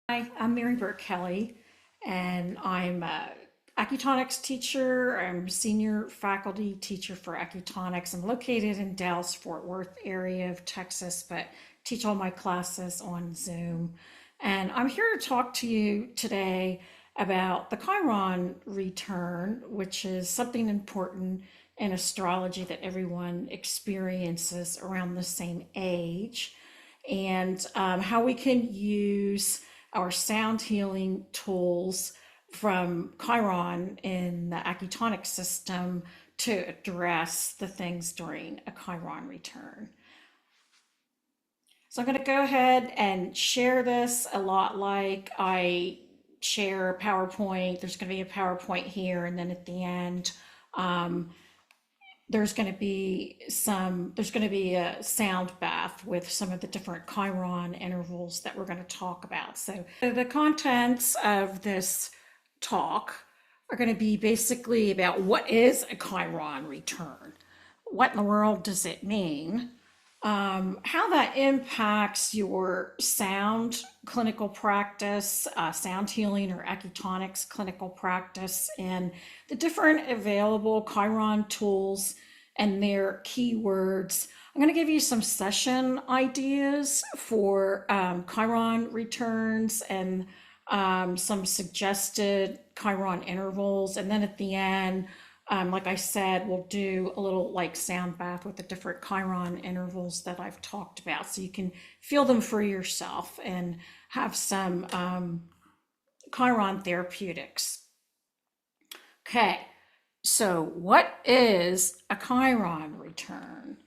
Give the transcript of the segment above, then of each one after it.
Hi, I'm Mary Burke Kelly, and I'm a acutonics teacher. I'm a senior faculty teacher for acutonics. I'm located in Dallas, Fort Worth area of Texas, but teach all my classes on Zoom. And I'm here to talk to you today about the Chiron return, which is something important in astrology that everyone experiences around the same age, and how we can use our sound healing tools from Chiron in the acutonic system to address the things during a Chiron return. So I'm going to go ahead and share this a lot like I share a PowerPoint. There's going to be a PowerPoint here, and then at the end, um, there's going to be a sound bath with some of the different Chiron intervals that we're going to talk about. So the contents of this talk are going to be basically about what is a Chiron return, what in the world does it mean, how that impacts your sound clinical practice, sound healing or acutonics clinical practice, and the different available Chiron tools and their keywords. I'm going to give you some session ideas for Chiron returns and some suggested Chiron intervals. And then at the end, like I said, we'll do a little like sound bath with the different Chiron intervals that I've talked about, so you can feel them for yourself and have some Chiron therapeutics. Okay, so what is a Chiron return?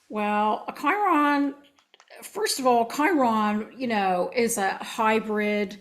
Well, a Chiron, first of all, Chiron, is a hybrid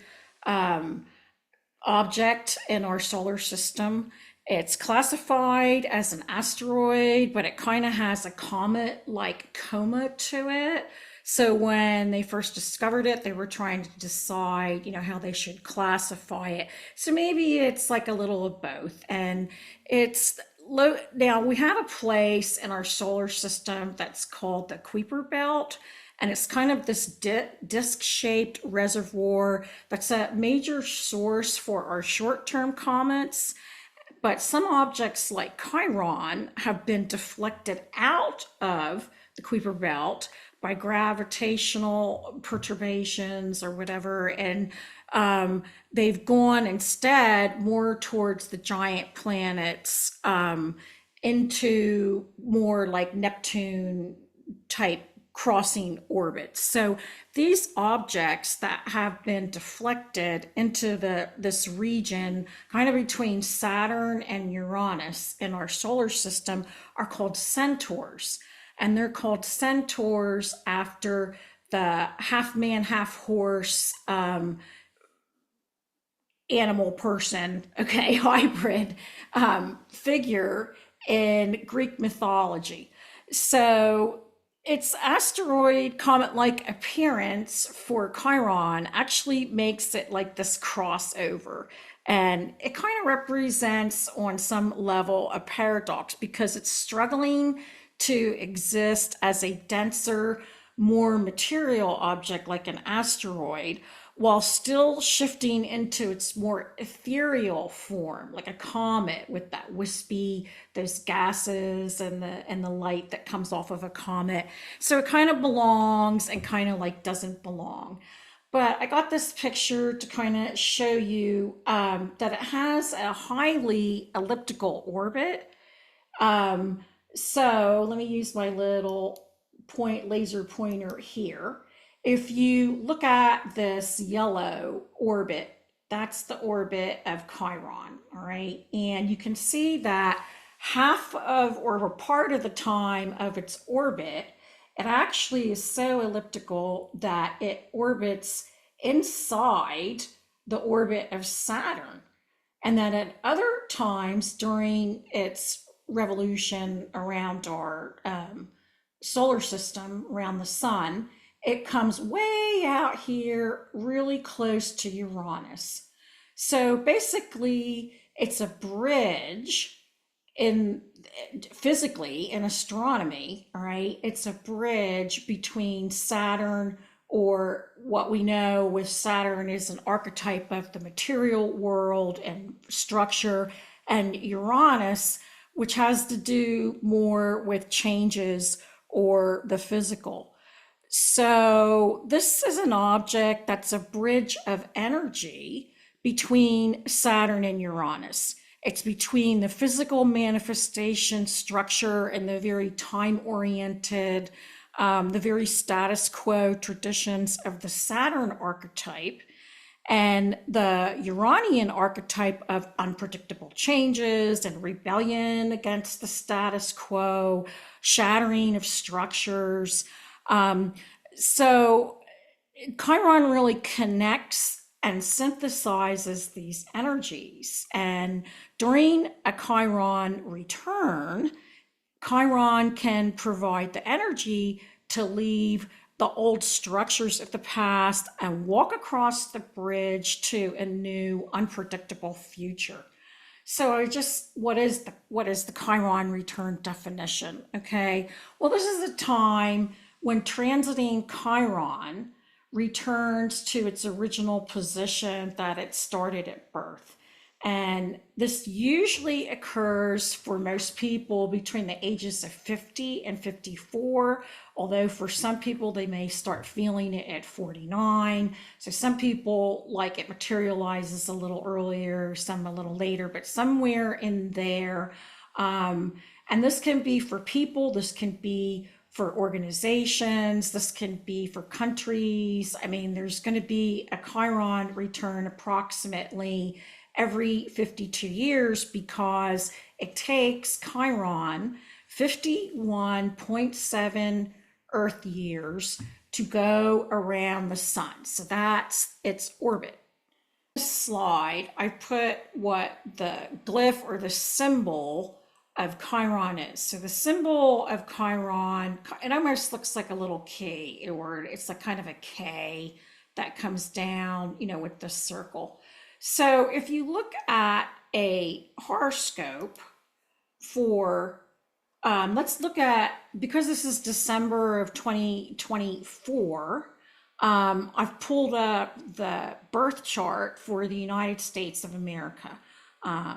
object in our solar system. It's classified as an asteroid, but it kind of has a comet like coma to it. So when they first discovered it, they were trying to decide, how they should classify it. So maybe it's like a little of both. And it's low. Now we have a place in our solar system that's called the Kuiper Belt. And it's kind of this disc-shaped reservoir that's a major source for our short-term comets. But some objects like Chiron have been deflected out of the Kuiper Belt by gravitational perturbations or whatever, and they've gone instead more towards the giant planets, into more like Neptune type crossing orbits. So these objects that have been deflected into this region kind of between Saturn and Uranus in our solar system are called centaurs. And they're called centaurs after the half man, half horse animal person, okay, hybrid figure in Greek mythology. So its asteroid comet like appearance for Chiron actually makes it like this crossover. And it kind of represents, on some level, a paradox because it's struggling to exist as a denser, more material object like an asteroid, while still shifting into its more ethereal form, like a comet with that wispy, those gases and the light that comes off of a comet. So it kind of belongs and kind of like doesn't belong. But I got this picture to kind of show you that it has a highly elliptical orbit. So let me use my little laser pointer here. If you look at this yellow orbit, that's the orbit of Chiron, all right? And you can see that half of, or a part of the time of its orbit, it actually is so elliptical that it orbits inside the orbit of Saturn. And then at other times during its revolution around our solar system, around the sun, it comes way out here, really close to Uranus. So basically, it's a bridge in physically in astronomy, all right? It's a bridge between Saturn or what we know with Saturn is an archetype of the material world and structure, and Uranus, which has to do more with changes or the physical. So this is an object that's a bridge of energy between Saturn and Uranus. It's between the physical manifestation structure and the very time-oriented, the very status quo traditions of the Saturn archetype and the Uranian archetype of unpredictable changes and rebellion against the status quo, shattering of structures. So Chiron really connects and synthesizes these energies. And during a Chiron return, Chiron can provide the energy to leave the old structures of the past and walk across the bridge to a new, unpredictable future. So what is the Chiron return definition? Okay, well, this is a time when transiting Chiron returns to its original position that it started at birth. And this usually occurs for most people between the ages of 50 and 54, although for some people they may start feeling it at 49. So some people like it materializes a little earlier, some a little later, but somewhere in there. And this can be for people, this can be for organizations, this can be for countries. I mean, there's going to be a Chiron return approximately every 52 years because it takes Chiron 51.7 Earth years to go around the sun. So that's its orbit. This slide, I put what the glyph or the symbol of Chiron is. So the symbol of Chiron, it almost looks like a little K, or it's like kind of a K that comes down, with the circle. So if you look at a horoscope for, let's look at, because this is December of 2024, I've pulled up the birth chart for the United States of America.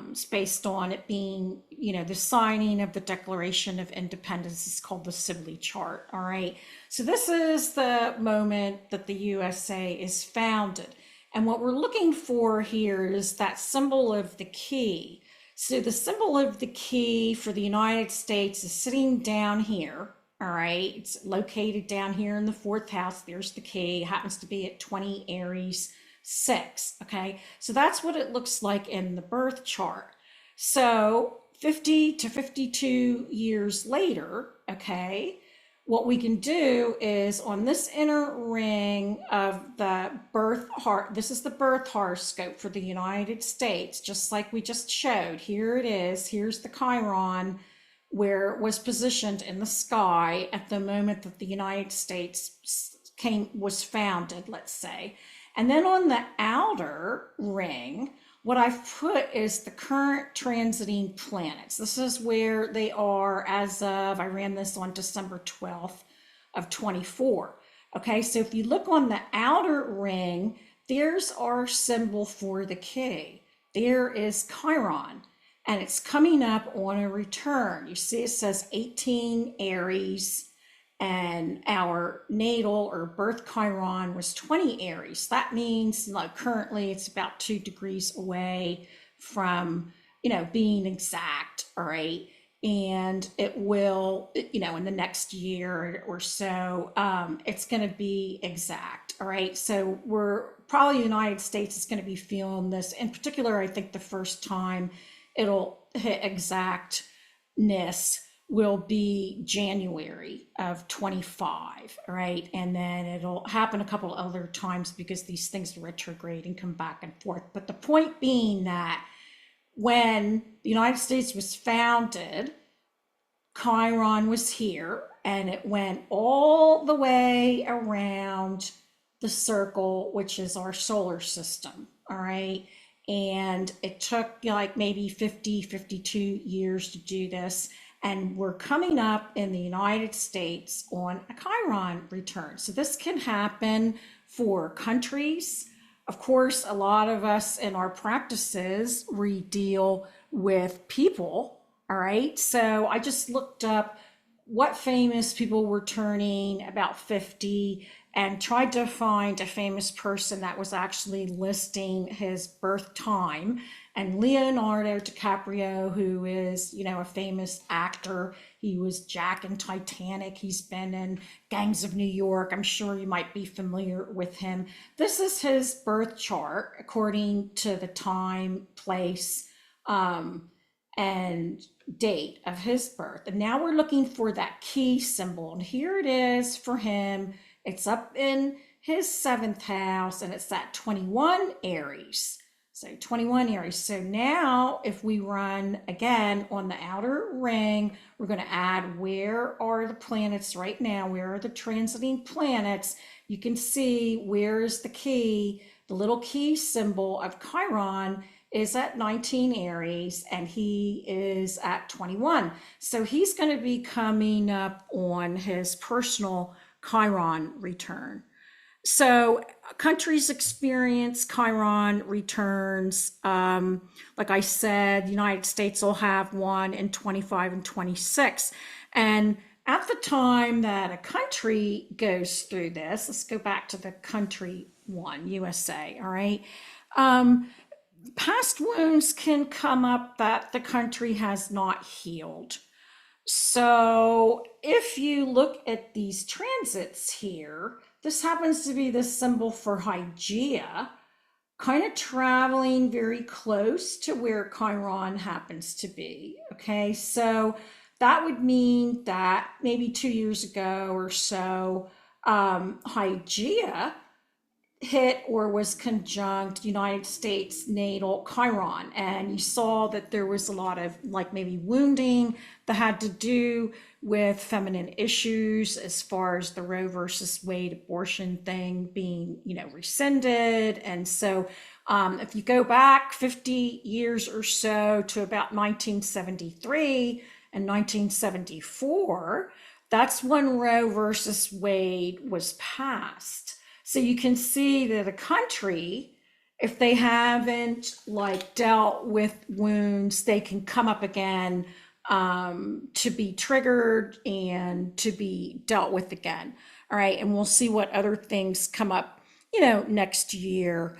It's based on it being, the signing of the Declaration of Independence is called the Sibley chart. All right. So this is the moment that the USA is founded. And what we're looking for here is that symbol of the key. So the symbol of the key for the United States is sitting down here. All right. It's located down here in the fourth house. There's the key. It happens to be at 20 Aries 6. Okay. So that's what it looks like in the birth chart. So 50 to 52 years later, okay, what we can do is on this inner ring of the birth heart, this is the birth horoscope for the United States, just like we just showed. Here it is. Here's the Chiron where it was positioned in the sky at the moment that the United States was founded, let's say. And then on the outer ring, what I've put is the current transiting planets. This is where they are as of, I ran this on December 12th of 24. Okay, so if you look on the outer ring, there's our symbol for the key. There is Chiron, and it's coming up on a return. You see it says 18 Aries, and our natal or birth Chiron was 20 Aries. That means currently it's about 2 degrees away from, being exact, all right? And it will, in the next year or so, it's going to be exact, all right? So we're probably the United States is going to be feeling this. In particular, I think the first time it'll hit exactness will be January of 25, right? And then it'll happen a couple other times because these things retrograde and come back and forth. But the point being that when the United States was founded, Chiron was here and it went all the way around the circle, which is our solar system, all right? And it took maybe 50, 52 years to do this. and we're coming up in the United States on a Chiron return. So this can happen for countries. Of course, a lot of us in our practices, we deal with people. All right. So I just looked up what famous people were turning about 50 and tried to find a famous person that was actually listing his birth time. And Leonardo DiCaprio, who is, a famous actor, he was Jack in Titanic. He's been in Gangs of New York. I'm sure you might be familiar with him. This is his birth chart according to the time, place, and date of his birth. And now we're looking for that key symbol. And here it is for him. It's up in his seventh house, and it's that 21 Aries. So 21 Aries. So now if we run again on the outer ring, we're going to add where are the planets right now? Where are the transiting planets? You can see where's the key. The little key symbol of Chiron is at 19 Aries, and he is at 21. So he's going to be coming up on his personal Chiron return. So countries experience Chiron returns. Like I said, the United States will have one in 25 and 26. And at the time that a country goes through this, let's go back to the country one, USA, all right? Past wounds can come up that the country has not healed. So if you look at these transits here, this happens to be the symbol for Hygeia, kind of traveling very close to where Chiron happens to be. Okay, so that would mean that maybe 2 years ago or so, Hygeia hit or was conjunct United States natal Chiron. And you saw that there was a lot of like maybe wounding that had to do with feminine issues as far as the Roe versus Wade abortion thing being, rescinded. And so if you go back 50 years or so to about 1973 and 1974, that's when Roe versus Wade was passed. So you can see that a country, if they haven't dealt with wounds, they can come up again to be triggered and to be dealt with again. All right. And we'll see what other things come up, next year.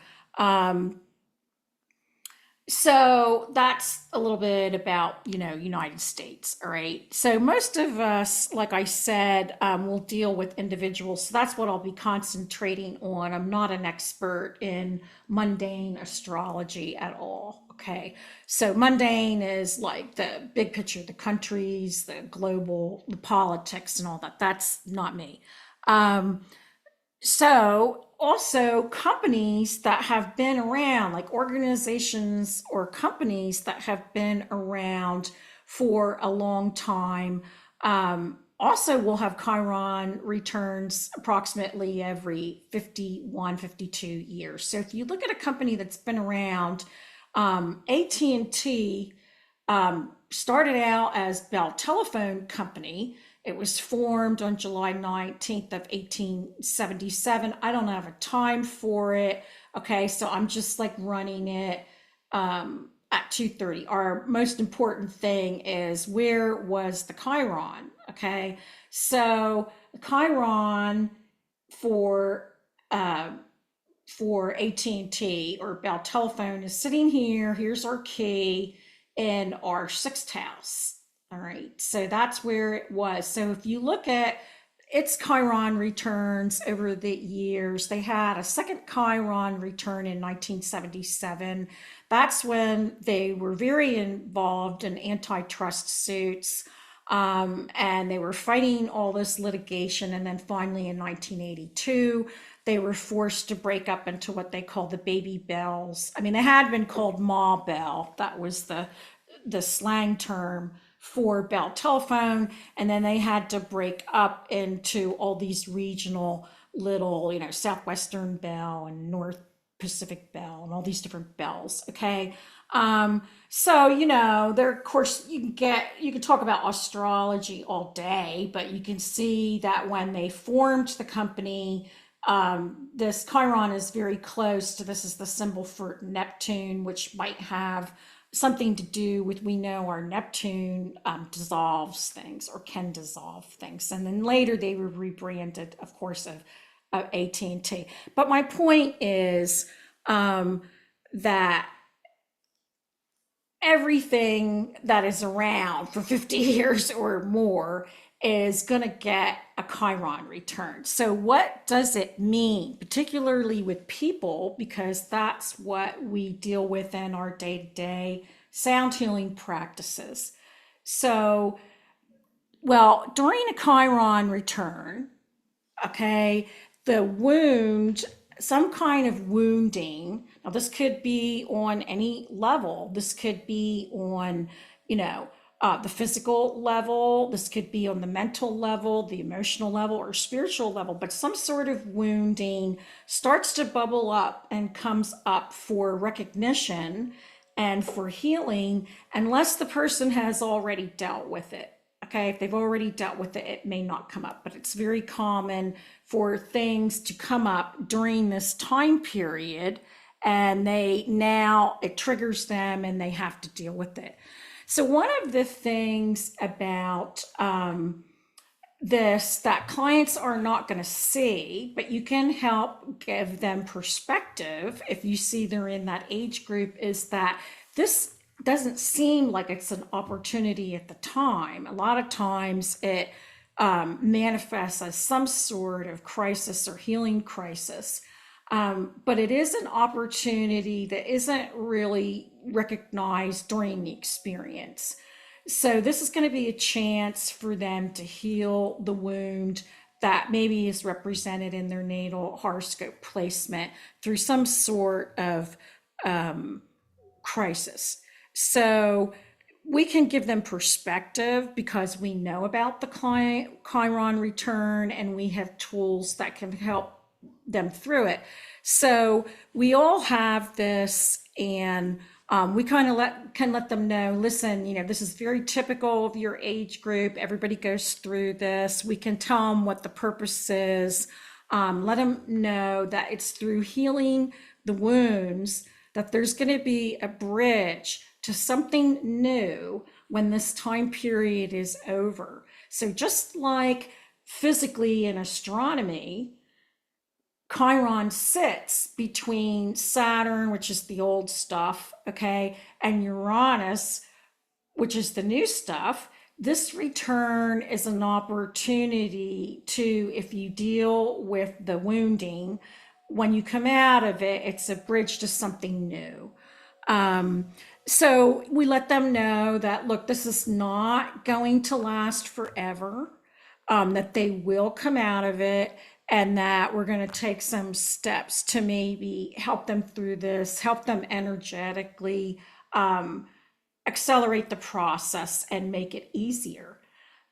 So that's a little bit about, United States. All right. So most of us, like I said, will deal with individuals. So that's what I'll be concentrating on. I'm not an expert in mundane astrology at all. Okay. So mundane is like the big picture, the countries, the global, the politics and all that. That's not me. So also companies that have been around, like organizations or companies that have been around for a long time, also will have Chiron returns approximately every 51, 52 years. So if you look at a company that's been around, AT&T started out as Bell Telephone Company. It was formed on July 19th of 1877. I don't have a time for it. Okay, so I'm just running it at 2:30. Our most important thing is where was the Chiron? Okay, so Chiron for AT&T or Bell Telephone is sitting here. Here's our key in our sixth house. All right, so that's where it was. So if you look at its Chiron returns over the years, they had a second Chiron return in 1977. That's when they were very involved in antitrust suits, and they were fighting all this litigation. And then finally in 1982, they were forced to break up into what they call the baby bells. I mean, they had been called Ma Bell. That was the slang term for Bell Telephone, and then they had to break up into all these regional little, Southwestern Bell and North Pacific Bell and all these different bells. Okay. So, you know, there, of course, you can talk about astrology all day, but you can see that when they formed the company, this Chiron is very close to, this is the symbol for Neptune, which might have something to do with, we know our Neptune dissolves things or can dissolve things. And then later they were rebranded, of course, of AT&T. But my point is that everything that is around for 50 years or more is going to get a Chiron return. So, what does it mean, particularly with people, because that's what we deal with in our day to day sound healing practices? So, well, during a Chiron return, okay, the wound, some kind of wounding. Now, this could be on any level. This could be on, you know, the physical level. This could be on the mental level, the emotional level, or spiritual level. But some sort of wounding starts to bubble up and comes up for recognition and for healing, unless the person has already dealt with it. Okay, if they've already dealt with it, it may not come up, but it's very common for things to come up during this time period, and it triggers them and they have to deal with it. So, one of the things about this that clients are not going to see, but you can help give them perspective if you see they're in that age group, is that this doesn't seem like it's an opportunity at the time. A lot of times it manifests as some sort of crisis or healing crisis. But it is an opportunity that isn't really recognized during the experience. So this is going to be a chance for them to heal the wound that maybe is represented in their natal horoscope placement through some sort of crisis. So we can give them perspective because we know about the Chiron return and we have tools that can help them through it. So we all have this, and we kind of can let them know, listen, you know, this is very typical of your age group. Everybody goes through this. We can tell them what the purpose is. Let them know that it's through healing the wounds that there's going to be a bridge to something new when this time period is over. So just like physically in astronomy, Chiron sits between Saturn, which is the old stuff, okay, and Uranus, which is the new stuff. This return is an opportunity to, if you deal with the wounding, when you come out of it, it's a bridge to something new. So we let them know that, look, this is not going to last forever, that they will come out of it, and that we're going to take some steps to maybe help them through this, help them energetically accelerate the process and make it easier.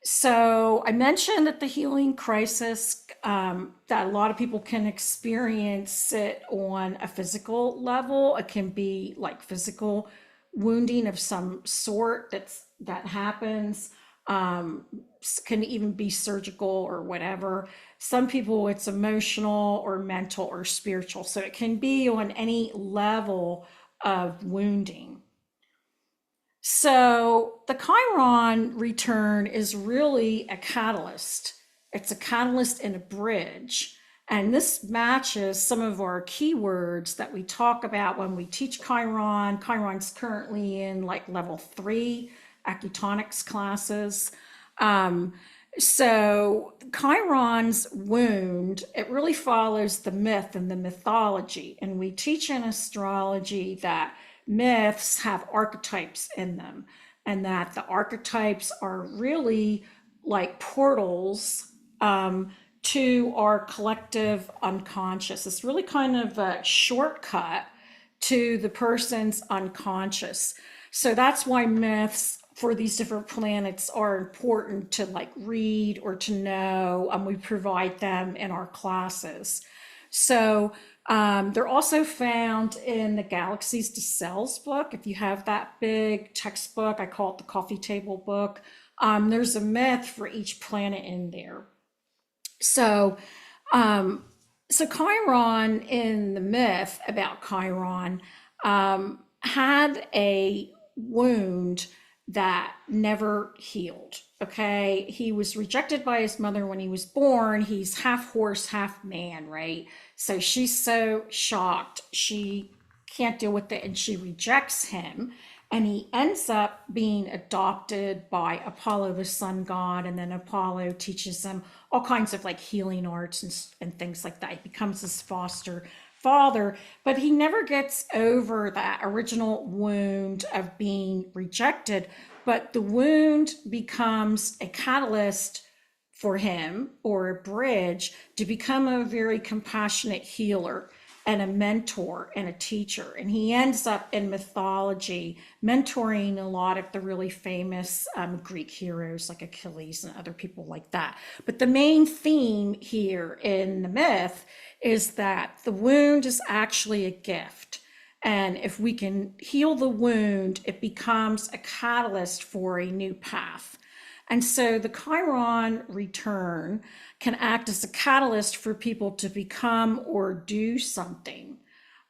So I mentioned that the healing crisis, that a lot of people can experience it on a physical level. It can be like physical wounding of some sort that happens. Can even be surgical or whatever. Some people it's emotional or mental or spiritual. So it can be on any level of wounding. So the Chiron return is really a catalyst. It's a catalyst and a bridge. And this matches some of our keywords that we talk about when we teach Chiron. Chiron's currently in like level 3 acutonics classes. So Chiron's wound, it really follows the myth and the mythology. And we teach in astrology that myths have archetypes in them, and that the archetypes are really like portals to our collective unconscious. It's really kind of a shortcut to the person's unconscious. So that's why myths for these different planets are important to like read or to know, and we provide them in our classes. So they're also found in the Galaxies to Cells book. If you have that big textbook, I call it the coffee table book. There's a myth for each planet in there. So, um, so Chiron in the myth about Chiron had a wound that never healed. Okay, he was rejected by his mother when he was born. He's half horse, half man, right? So she's so shocked she can't deal with it, and she rejects him, and he ends up being adopted by Apollo, the sun god, and then Apollo teaches him all kinds of like healing arts and things like that. He becomes his foster father, but he never gets over that original wound of being rejected. But the wound becomes a catalyst for him, or a bridge to become a very compassionate healer and a mentor and a teacher. And he ends up in mythology mentoring a lot of the really famous Greek heroes like Achilles and other people like that. But the main theme here in the myth is that the wound is actually a gift. And if we can heal the wound, it becomes a catalyst for a new path. And so the Chiron return can act as a catalyst for people to become or do something,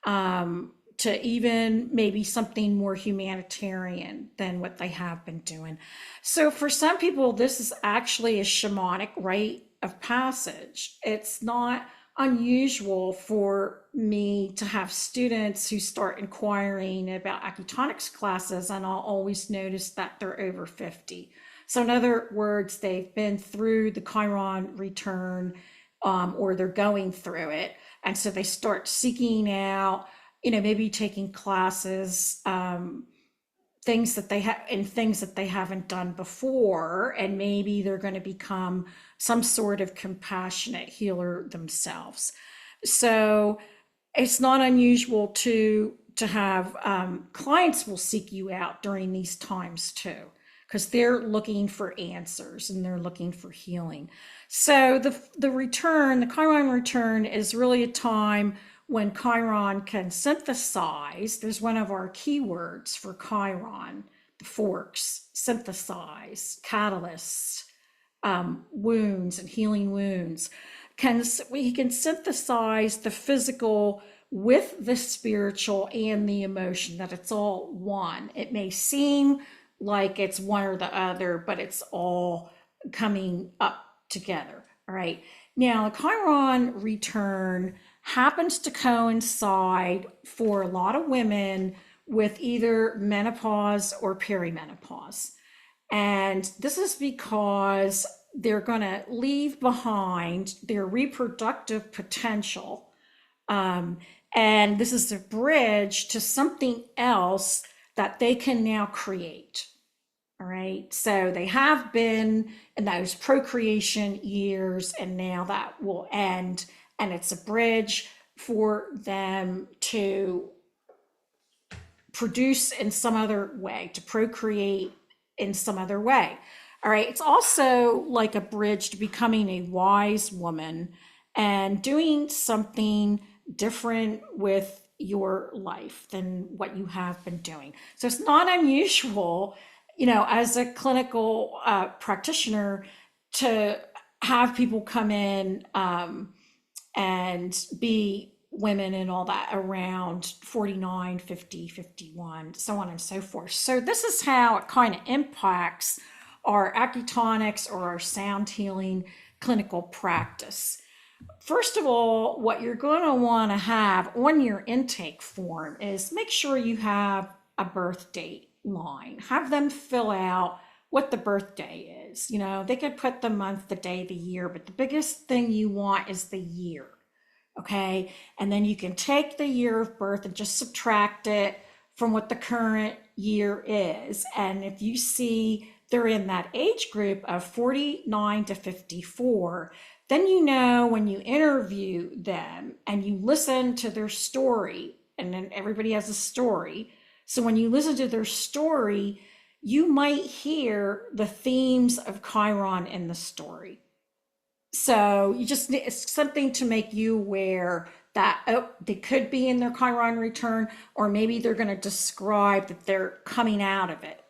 to even maybe something more humanitarian than what they have been doing. So for some people, this is actually a shamanic rite of passage. It's not unusual for me to have students who start inquiring about acutonics classes, and I'll always notice that they're over 50. So in other words, they've been through the Chiron return, or they're going through it. And so they start seeking out, maybe taking classes, things that they have and things that they haven't done before. And maybe they're going to become some sort of compassionate healer themselves. So it's not unusual to have clients will seek you out during these times too, because they're looking for answers and they're looking for healing. So the Chiron return is really a time when Chiron can synthesize. There's one of our keywords for Chiron, the forks: synthesize, catalysts, wounds and healing wounds. He can synthesize the physical with the spiritual and the emotion, that it's all one. It may seem like it's one or the other, but it's all coming up together. All right. Now, the Chiron return happens to coincide for a lot of women with either menopause or perimenopause. And this is because they're going to leave behind their reproductive potential. And this is a bridge to something else that they can now create. All right. So they have been in those procreation years, and now that will end. And it's a bridge for them to produce in some other way, to procreate in some other way. All right. It's also like a bridge to becoming a wise woman and doing something different with your life than what you have been doing. So it's not unusual, as a clinical practitioner, to have people come in and be women and all that around 49, 50, 51, so on and so forth. So this is how it kind of impacts our acutonics or our sound healing clinical practice. First of all, what you're going to want to have on your intake form is make sure you have a birth date line. Have them fill out what the birthday is. They could put the month, the day, the year, but the biggest thing you want is the year. Okay. And then you can take the year of birth and just subtract it from what the current year is. And if you see they're in that age group of 49 to 54, then when you interview them and you listen to their story, and then everybody has a story. So when you listen to their story, you might hear the themes of Chiron in the story. So you just need, it's something to make you aware that, oh, they could be in their Chiron return, or maybe they're going to describe that they're coming out of it.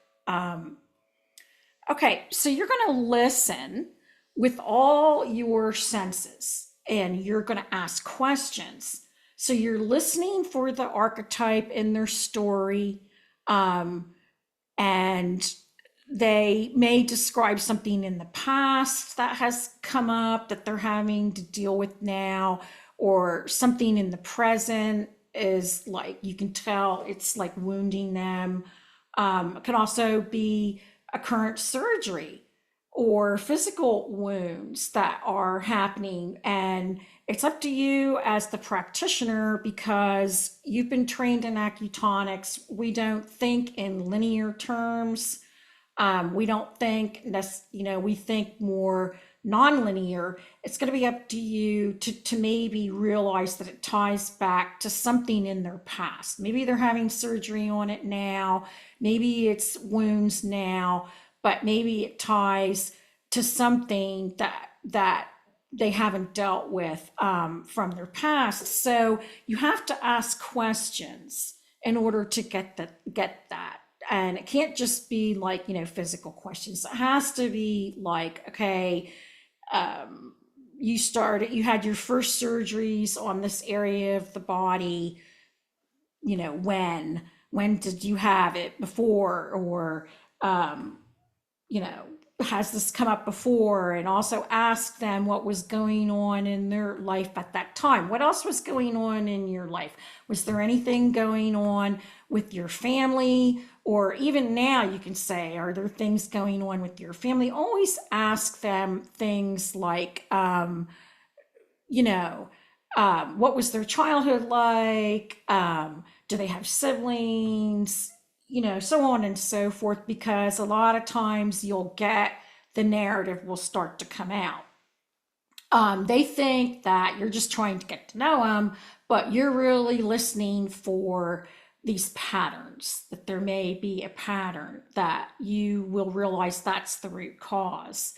Okay, so you're going to listen with all your senses and you're going to ask questions. So you're listening for the archetype in their story, and they may describe something in the past that has come up that they're having to deal with now, or something in the present is like, you can tell it's like wounding them. It can also be a current surgery or physical wounds that are happening. And it's up to you as the practitioner, because you've been trained in acutonics. We don't think in linear terms. We don't think, we think more nonlinear. It's going to be up to you to maybe realize that it ties back to something in their past. Maybe they're having surgery on it now. Maybe it's wounds now, but maybe it ties to something that they haven't dealt with from their past. So you have to ask questions in order to get that. And it can't just be like, physical questions. It has to be like, okay, you had your first surgeries on this area of the body, when did you have it before? Or, you know, has this come up before? And also ask them what was going on in their life at that time. What else was going on in your life? Was there anything going on with your family? Or even now, you can say, are there things going on with your family? Always ask them things like, you know, what was their childhood like? Do they have siblings? So on and so forth, because a lot of times you'll get the narrative will start to come out. They think that you're just trying to get to know them, but you're really listening for these patterns, that there may be a pattern that you will realize that's the root cause.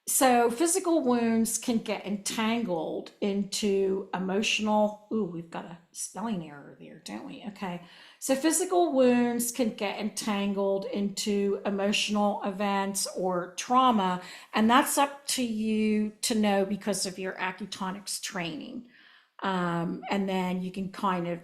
So physical wounds can get entangled into emotional. Ooh, we've got a spelling error there, don't we? Okay. So physical wounds can get entangled into emotional events or trauma, and that's up to you to know because of your acutonics training. And then you can kind of,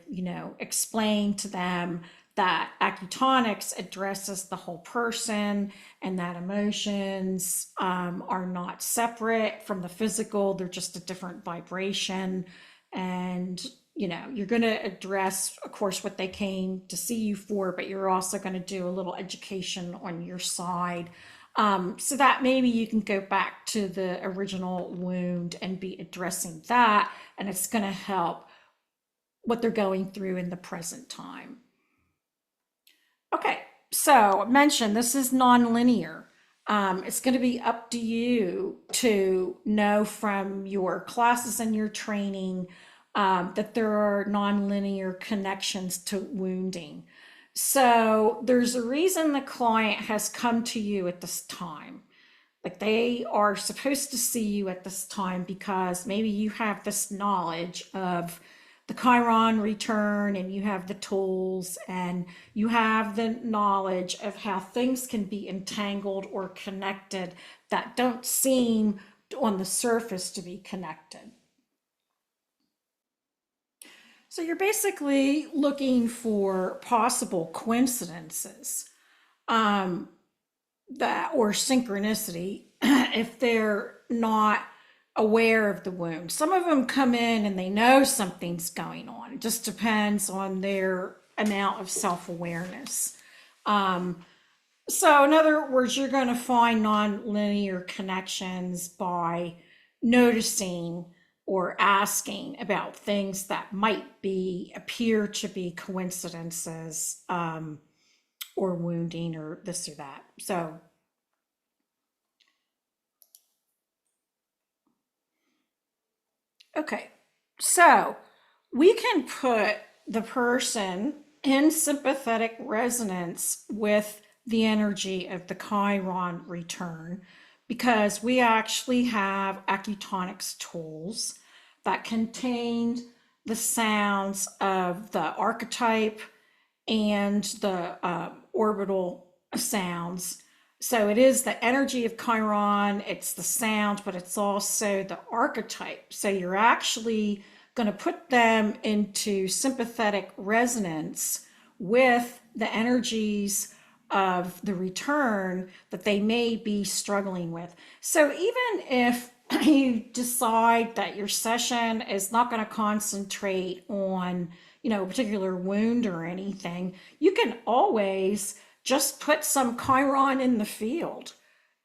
explain to them that acutonics addresses the whole person, and that emotions are not separate from the physical. They're just a different vibration. And, you're going to address, of course, what they came to see you for, but you're also going to do a little education on your side. So that maybe you can go back to the original wound and be addressing that, and it's going to help what they're going through in the present time. Okay, so I mentioned this is nonlinear. It's going to be up to you to know from your classes and your training that there are nonlinear connections to wounding. So there's a reason the client has come to you at this time. Like, they are supposed to see you at this time because maybe you have this knowledge of the Chiron return, and you have the tools, and you have the knowledge of how things can be entangled or connected that don't seem on the surface to be connected. So you're basically looking for possible coincidences, that or synchronicity if they're not aware of the wound. Some of them come in and they know something's going on. It just depends on their amount of self-awareness. So in other words, you're going to find non-linear connections by noticing or asking about things that might appear to be coincidences, or wounding, or this or that. So, okay. So we can put the person in sympathetic resonance with the energy of the Chiron return because we actually have acutonics tools that contain the sounds of the archetype and the orbital sounds. So it is the energy of Chiron, it's the sound, but it's also the archetype. So you're actually going to put them into sympathetic resonance with the energies of the return that they may be struggling with. So even if you decide that your session is not going to concentrate on, a particular wound or anything, you can always just put some Chiron in the field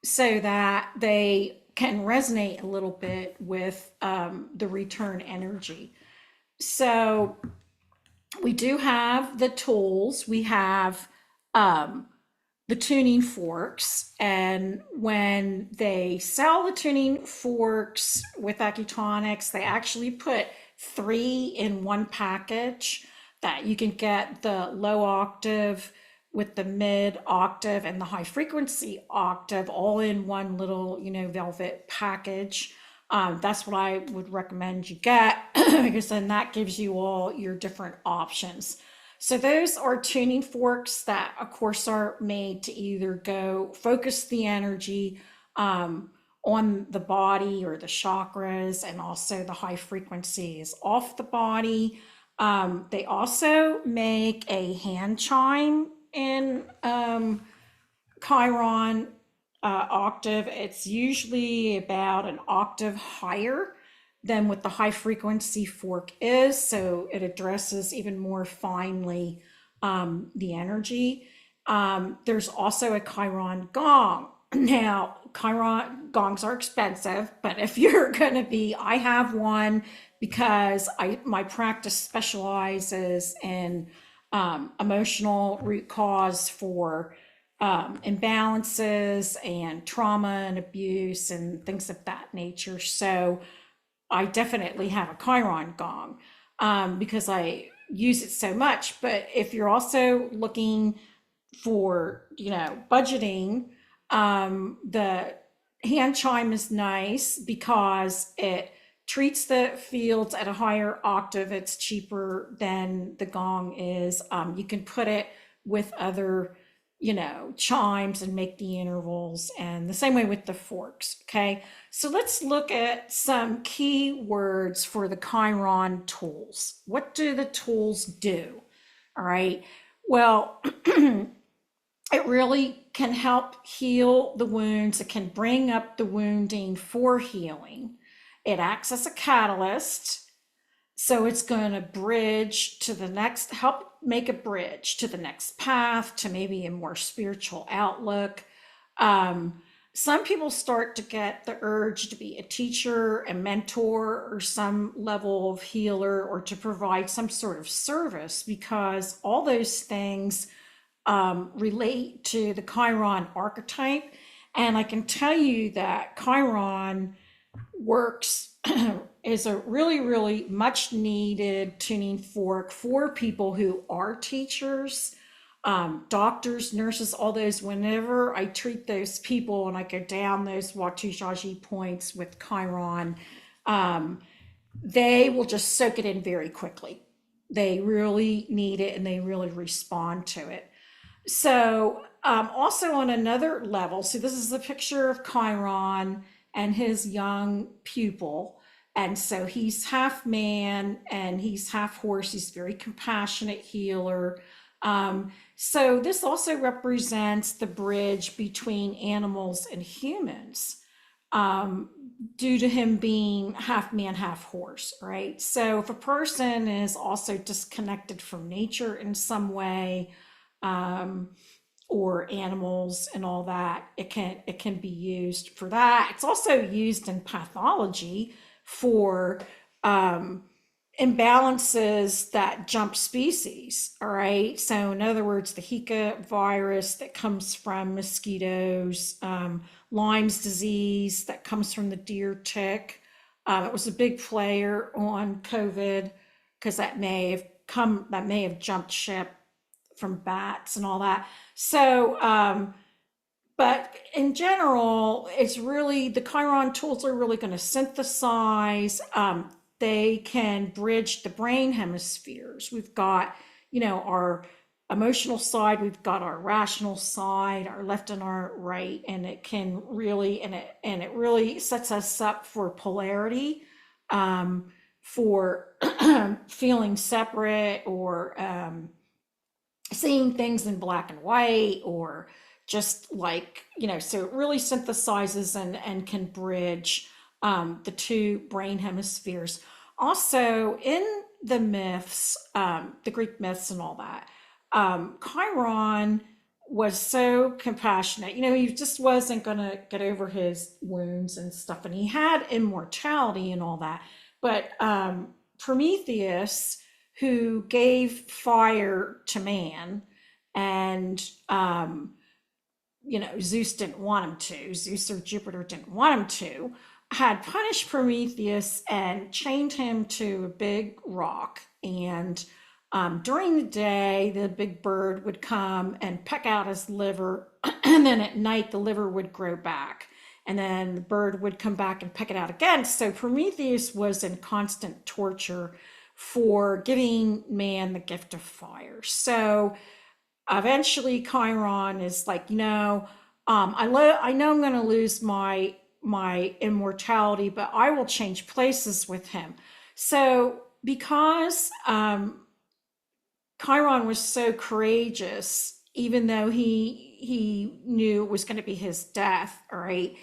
so that they can resonate a little bit with the return energy. So we do have the tools. We have the tuning forks, and when they sell the tuning forks with acutonics, they actually put 3 in one package, that you can get the low octave with the mid octave and the high frequency octave all in one little, velvet package. That's what I would recommend you get because then that gives you all your different options. So those are tuning forks that, of course, are made to either go focus the energy on the body or the chakras, and also the high frequencies off the body. They also make a hand chime in Chiron octave. It's usually about an octave higher than what the high frequency fork is, so it addresses even more finely the energy. There's also a Chiron gong. Now, Chiron gongs are expensive, but if you're going to be, I have one because my practice specializes in emotional root cause for imbalances and trauma and abuse and things of that nature. So I definitely have a Chiron gong because I use it so much. But if you're also looking for, budgeting, the hand chime is nice because it treats the fields at a higher octave. It's cheaper than the gong is. You can put it with other, chimes and make the intervals, and the same way with the forks. Okay. So let's look at some key words for the Chiron tools. What do the tools do? All right. Well, it really can help heal the wounds. It can bring up the wounding for healing. It acts as a catalyst. So it's going to bridge to the next, help make a bridge to the next path, to maybe a more spiritual outlook. Some people start to get the urge to be a teacher, a mentor, or some level of healer, or to provide some sort of service, because all those things relate to the Chiron archetype. And I can tell you that Chiron works is a really, really much needed tuning fork for people who are teachers, doctors, nurses, all those. Whenever I treat those people and I go down those Watu Shaji points with Chiron, they will just soak it in very quickly. They really need it and they really respond to it. So, also on another level, so this is a picture of Chiron and his young pupil. And so he's half man and he's half horse. He's a very compassionate healer. So this also represents the bridge between animals and humans, due to him being half man, half horse, right? So if a person is also disconnected from nature in some way, or animals and all that, it can be used for that. It's also used in pathology for imbalances that jump species. All right. So in other words, the Zika virus that comes from mosquitoes, Lyme's disease that comes from the deer tick. It was a big player on COVID because that may have jumped ship from bats and all that. So But in general, it's really the Chiron tools are really going to synthesize. They can bridge the brain hemispheres. We've got, our emotional side, we've got our rational side, our left and our right, and it can really and it really sets us up for polarity, for feeling separate, or seeing things in black and white, or just like, so it really synthesizes and can bridge the two brain hemispheres. Also, in the myths, the Greek myths and all that, Chiron was so compassionate. He just wasn't going to get over his wounds and stuff, and he had immortality and all that. But Prometheus, who gave fire to man, and Zeus didn't want him to, Zeus or Jupiter didn't want him to, had punished Prometheus and chained him to a big rock. And during the day, the big bird would come and peck out his liver, and then at night, the liver would grow back. And then the bird would come back and peck it out again. So Prometheus was in constant torture for giving man the gift of fire. So eventually Chiron is like, I know I'm going to lose my immortality, but I will change places with him. So because Chiron was so courageous, even though he knew it was going to be his death, all right,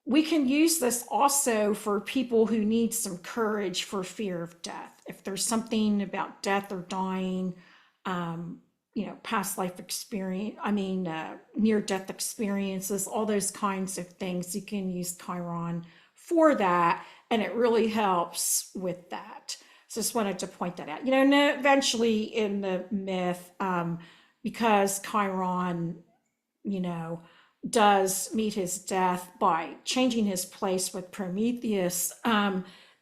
we can use this also for people who need some courage for fear of death. If there's something about death or dying, past life experience, near death experiences, all those kinds of things, you can use Chiron for that, and it really helps with that. So just wanted to point that out. Eventually in the myth, because Chiron, does meet his death by changing his place with Prometheus,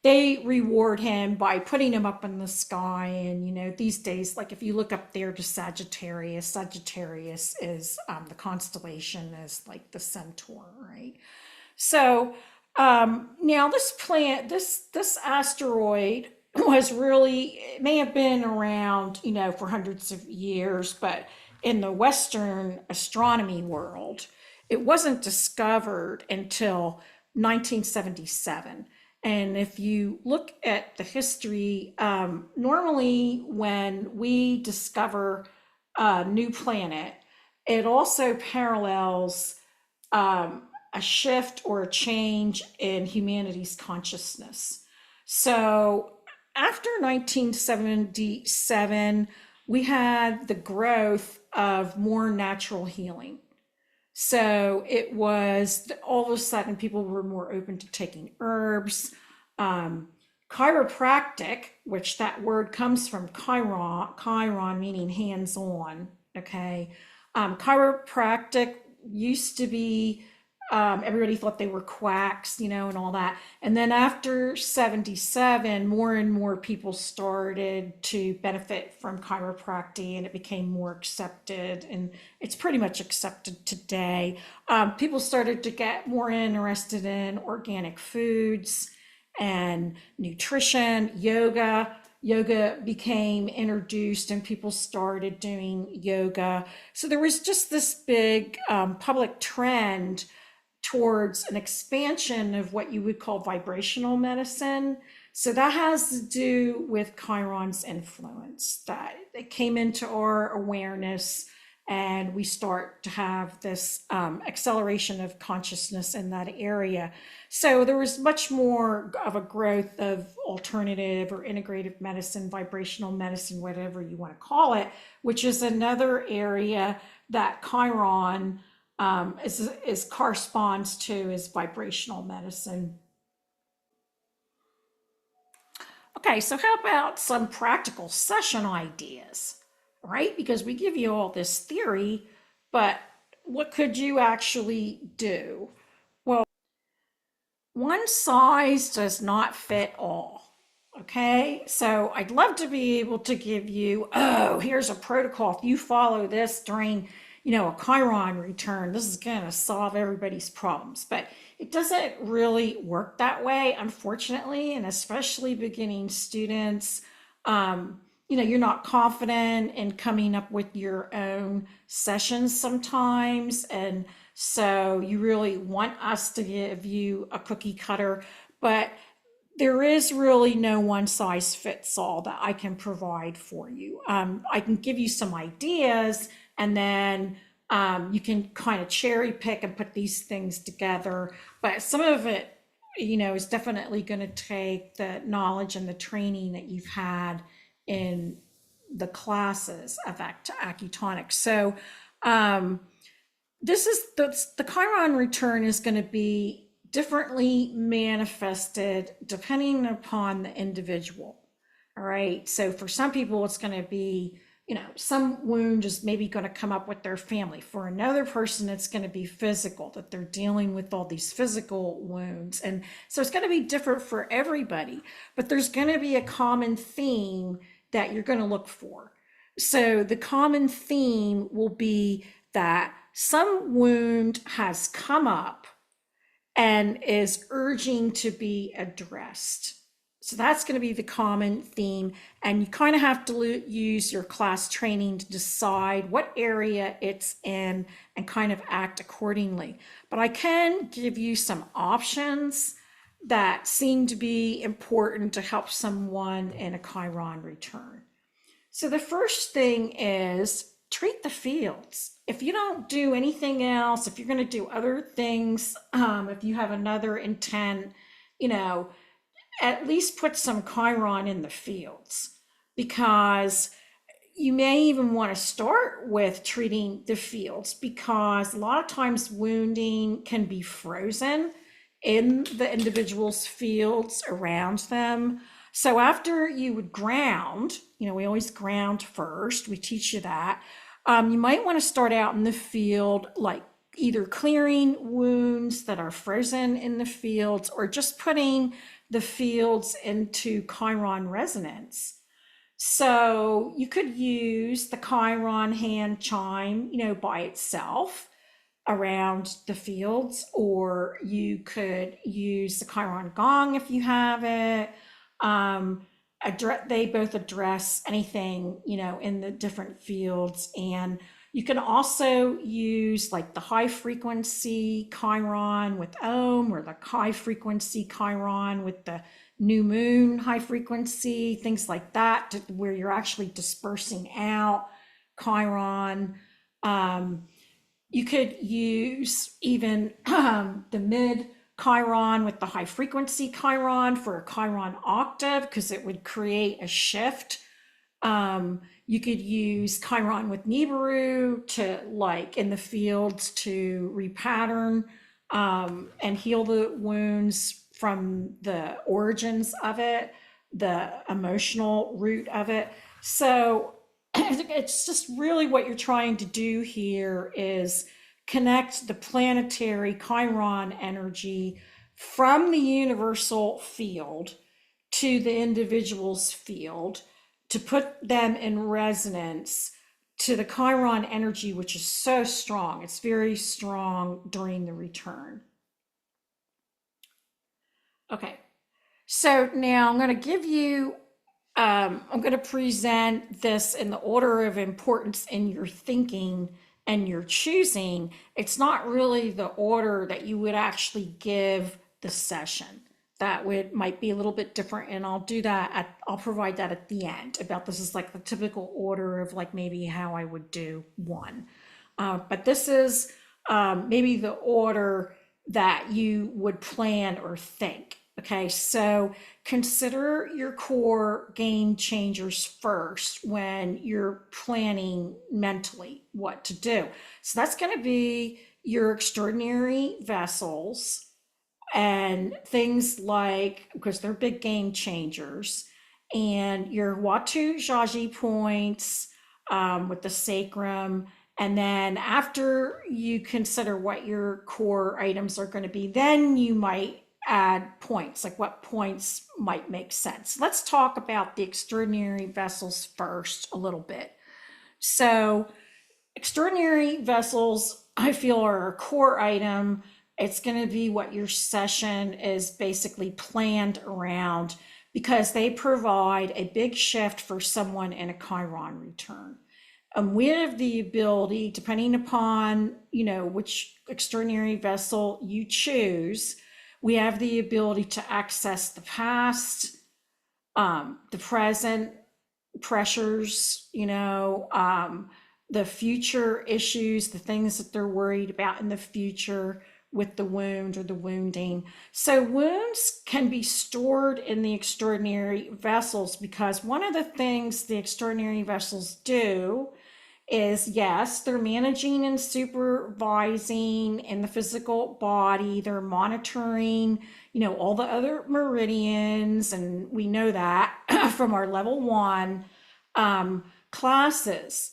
they reward him by putting him up in the sky. And, these days, like if you look up there to Sagittarius, Sagittarius is the constellation is like the centaur, right? So now this asteroid was really, it may have been around, for hundreds of years, but in the Western astronomy world, it wasn't discovered until 1977. And if you look at the history, normally when we discover a new planet, it also parallels a shift or a change in humanity's consciousness. So after 1977, we had the growth of more natural healing. So it was all of a sudden people were more open to taking herbs. Chiropractic, which that word comes from Chiron meaning hands on. Okay. Chiropractic used to be, everybody thought they were quacks, and all that. And then after 77, more and more people started to benefit from chiropractic, and it became more accepted, and it's pretty much accepted today. People started to get more interested in organic foods and nutrition, yoga. Yoga became introduced and people started doing yoga. So there was just this big public trend towards an expansion of what you would call vibrational medicine. So that has to do with Chiron's influence, that it came into our awareness and we start to have this acceleration of consciousness in that area. So there was much more of a growth of alternative or integrative medicine, vibrational medicine, whatever you want to call it, which is another area that Chiron is corresponds to is vibrational medicine. Okay, so how about some practical session ideas, right? Because we give you all this theory, but what could you actually do? Well, one size does not fit all. Okay, so I'd love to be able to give you, oh, here's a protocol. If you follow this during a Chiron return, this is going to solve everybody's problems. But it doesn't really work that way, unfortunately, and especially beginning students. You're not confident in coming up with your own sessions sometimes. And so you really want us to give you a cookie cutter, but there is really no one size fits all that I can provide for you. I can give you some ideas, and then you can kind of cherry pick and put these things together. But some of it, is definitely going to take the knowledge and the training that you've had in the classes of acutonics. So this is the Chiron return is going to be differently manifested depending upon the individual. All right. So for some people, it's going to be, some wound is maybe going to come up with their family. For another person, it's going to be physical, that they're dealing with all these physical wounds. And so it's going to be different for everybody, but there's going to be a common theme that you're going to look for. So the common theme will be that some wound has come up and is urging to be addressed. So that's going to be the common theme. And you kind of have to use your class training to decide what area it's in and kind of act accordingly. But I can give you some options that seem to be important to help someone in a Chiron return. So the first thing is treat the fields. If you don't do anything else, if you're going to do other things, if you have another intent, at least put some Chiron in the fields, because you may even want to start with treating the fields, because a lot of times wounding can be frozen in the individual's fields around them. So after you would ground, we always ground first, we teach you that. You might want to start out in the field, like either clearing wounds that are frozen in the fields or just putting the fields into Chiron resonance. So you could use the Chiron hand chime, by itself around the fields, or you could use the Chiron gong if you have it. They both address anything, in the different fields. And you can also use like the high frequency Chiron with Om, or the high frequency Chiron with the new moon high frequency, things like that, where you're actually dispersing out Chiron. You could use even the mid Chiron with the high frequency Chiron for a Chiron octave, because it would create a shift. You could use Chiron with Nibiru to, like, in the fields to repattern and heal the wounds from the origins of it, the emotional root of it. So it's just really what you're trying to do here is connect the planetary Chiron energy from the universal field to the individual's field, to put them in resonance to the Chiron energy, which is so strong. It's very strong during the return. Okay, so now I'm going to give you, I'm going to present this in the order of importance in your thinking and your choosing. It's not really the order that you would actually give the session. That might be a little bit different, and I'll do that I'll provide that at the end. About this is like the typical order of like maybe how I would do one. But this is maybe the order that you would plan or think. Okay, so consider your core game changers first when you're planning mentally what to do. So that's going to be your extraordinary vessels and things like, because they're big game changers, and your Watu Jaji points with the sacrum. And then after you consider what your core items are going to be, then you might add points, like what points might make sense. Let's talk about the extraordinary vessels first a little bit. So extraordinary vessels, I feel, are a core item. It's going to be what your session is basically planned around because they provide a big shift for someone in a Chiron return. We have the ability, depending upon, which extraordinary vessel you choose, we have the ability to access the past, the present pressures, the future issues, the things that they're worried about in the future with the wound or the wounding. So wounds can be stored in the extraordinary vessels because one of the things the extraordinary vessels do is, yes, they're managing and supervising in the physical body. They're monitoring, all the other meridians, and we know that from our level 1 classes.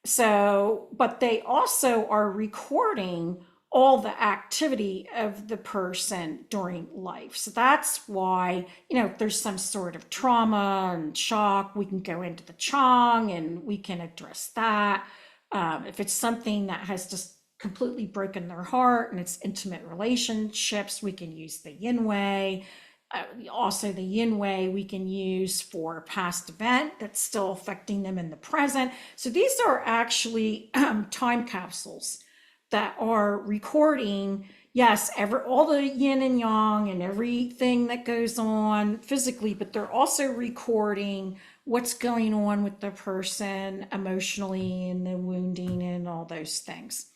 So, but they also are recording all the activity of the person during life. So that's why, if there's some sort of trauma and shock, we can go into the Chong and we can address that. If it's something that has just completely broken their heart and it's intimate relationships, we can use the Yin Wei. Also, the Yin Wei we can use for a past event that's still affecting them in the present. So these are actually time capsules that are recording, yes, all the yin and yang and everything that goes on physically, but they're also recording what's going on with the person emotionally and the wounding and all those things.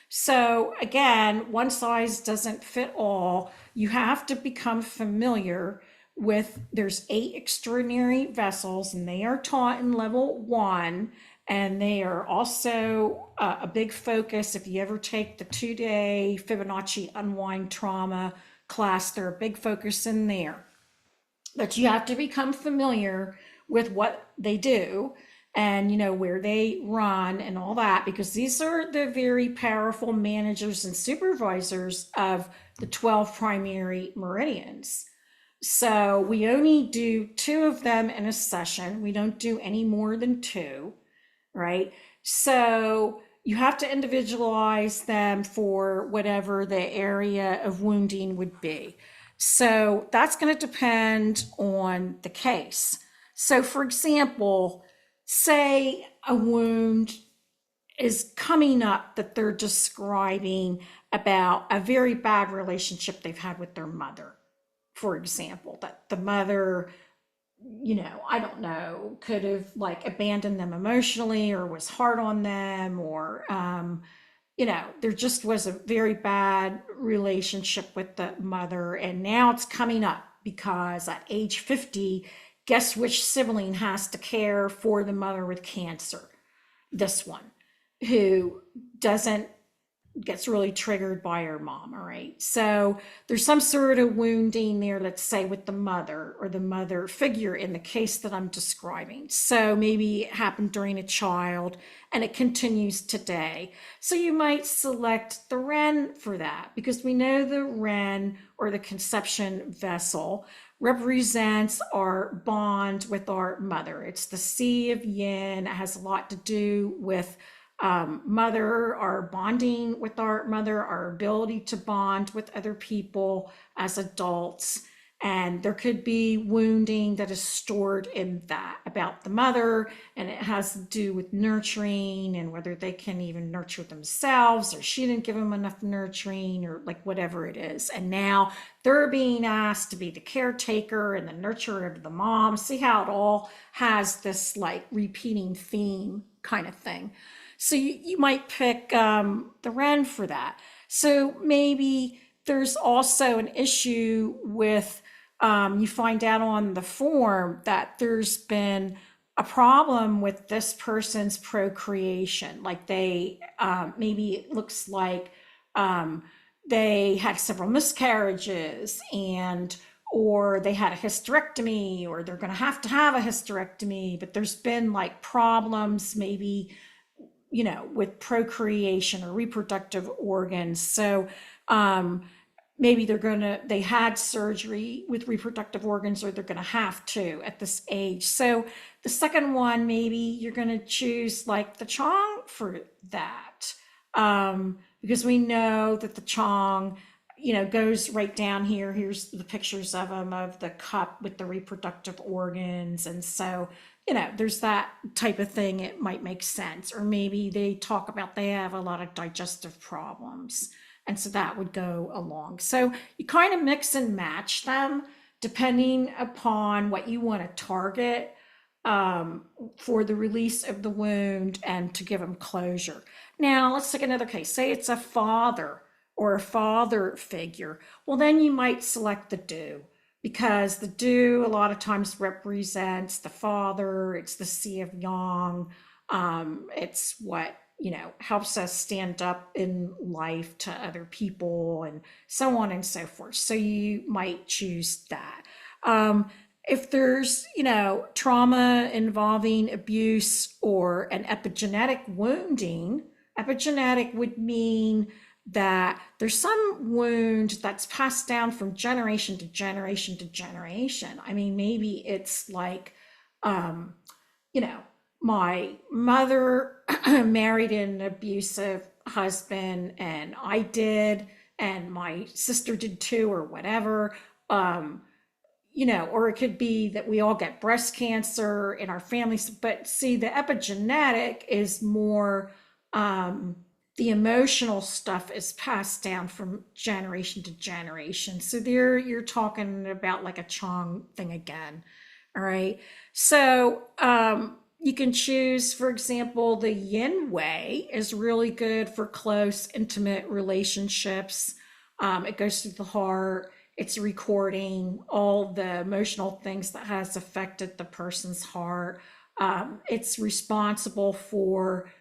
So again, one size doesn't fit all. You have to become familiar with, there's 8 extraordinary vessels and they are taught in level 1. And they are also a big focus. If you ever take the 2-day Fibonacci unwind trauma class, they're a big focus in there. But you have to become familiar with what they do and where they run and all that, because these are the very powerful managers and supervisors of the 12 primary meridians. So we only do 2 of them in a session. We don't do any more than 2. Right? So you have to individualize them for whatever the area of wounding would be. So that's going to depend on the case. So for example, say a wound is coming up that they're describing about a very bad relationship they've had with their mother. For example, that the mother, I don't know, could have abandoned them emotionally or was hard on them, or, there just was a very bad relationship with the mother. And now it's coming up because at age 50, guess which sibling has to care for the mother with cancer? This one, who gets really triggered by her mom. All right. So there's some sort of wounding there, let's say with the mother or the mother figure in the case that I'm describing. So maybe it happened during a child and it continues today. So you might select the Ren for that, because we know the Ren, or the conception vessel, represents our bond with our mother. It's the sea of yin. It has a lot to do with mother, our bonding with our mother, our ability to bond with other people as adults. And there could be wounding that is stored in that about the mother, and it has to do with nurturing and whether they can even nurture themselves, or she didn't give them enough nurturing, or whatever it is. And now they're being asked to be the caretaker and the nurturer of the mom. See how it all has this repeating theme kind of thing. So you might pick the Ren for that. So maybe there's also an issue with, you find out on the form that there's been a problem with this person's procreation. They, maybe it looks like they had several miscarriages, or they had a hysterectomy, or they're going to have a hysterectomy, but there's been problems maybe with procreation or reproductive organs. So maybe they had surgery with reproductive organs, or they're going to have to at this age. So The second one, maybe you're going to choose like the Chong for that. Because we know that the Chong, goes right down here. Here's the pictures of them, of the cup with the reproductive organs. And so, there's that type of thing. It might make sense. Or maybe they talk about they have a lot of digestive problems. And so that would go along. So you kind of mix and match them depending upon what you want to target for the release of the wound and to give them closure. Now, let's take another case. Say it's a father or a father figure. Well, then you might select the do, because the do a lot of times represents the father. It's the sea of yang. It's what helps us stand up in life to other people and so on and so forth. So you might choose that. If there's, trauma involving abuse or an epigenetic wounding, epigenetic would mean that there's some wound that's passed down from generation to generation to generation. I mean, maybe it's like, my mother married an abusive husband, and I did, and my sister did too, or whatever. Or it could be that we all get breast cancer in our families. But see, the epigenetic is more, the emotional stuff is passed down from generation to generation. So there you're talking about like a Chong thing again. All right. So you can choose, for example, the Yin Way is really good for close, intimate relationships. It goes through the heart. It's recording all the emotional things that has affected the person's heart. It's responsible for,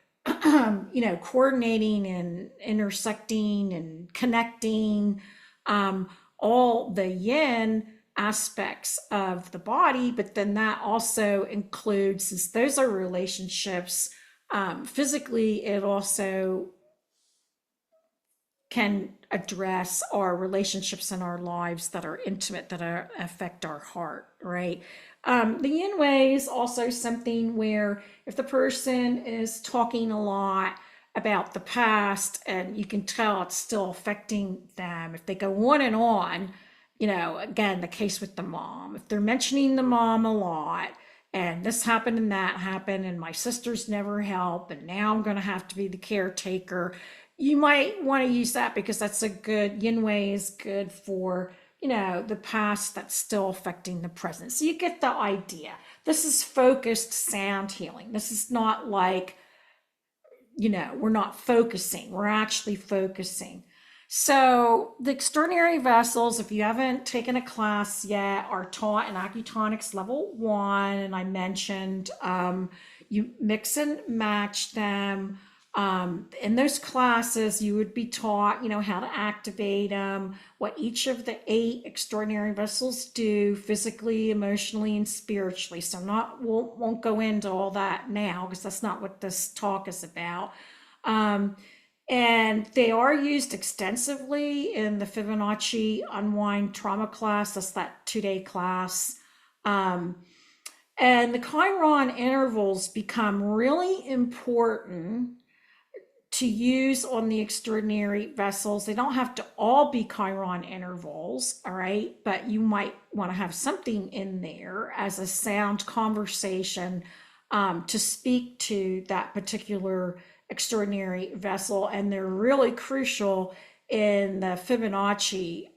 coordinating and intersecting and connecting all the yin aspects of the body. But then that also includes, since those are relationships, physically, it also can address our relationships in our lives that are intimate, that affect our heart, right? The yin way is also something where if the person is talking a lot about the past and you can tell it's still affecting them, if they go on, again, the case with the mom, if they're mentioning the mom a lot, and this happened and that happened, and my sisters never help, and now I'm going to have to be the caretaker. You might want to use that because that's a good, yin way is good for, the past that's still affecting the present. So you get the idea. This is focused sound healing. This is not like, we're not focusing, we're actually focusing. So the extraordinary vessels, if you haven't taken a class yet, are taught in Acutonics Level 1. And I mentioned you mix and match them. In those classes, you would be taught, how to activate them, what each of the 8 extraordinary vessels do physically, emotionally, and spiritually. So won't go into all that now because that's not what this talk is about. And they are used extensively in the Fibonacci Unwind Trauma class. That's that 2-day class. And the Chiron intervals become really important to use on the extraordinary vessels. They don't have to all be Chiron intervals, all right? But you might want to have something in there as a sound conversation to speak to that particular extraordinary vessel. And they're really crucial in the Fibonacci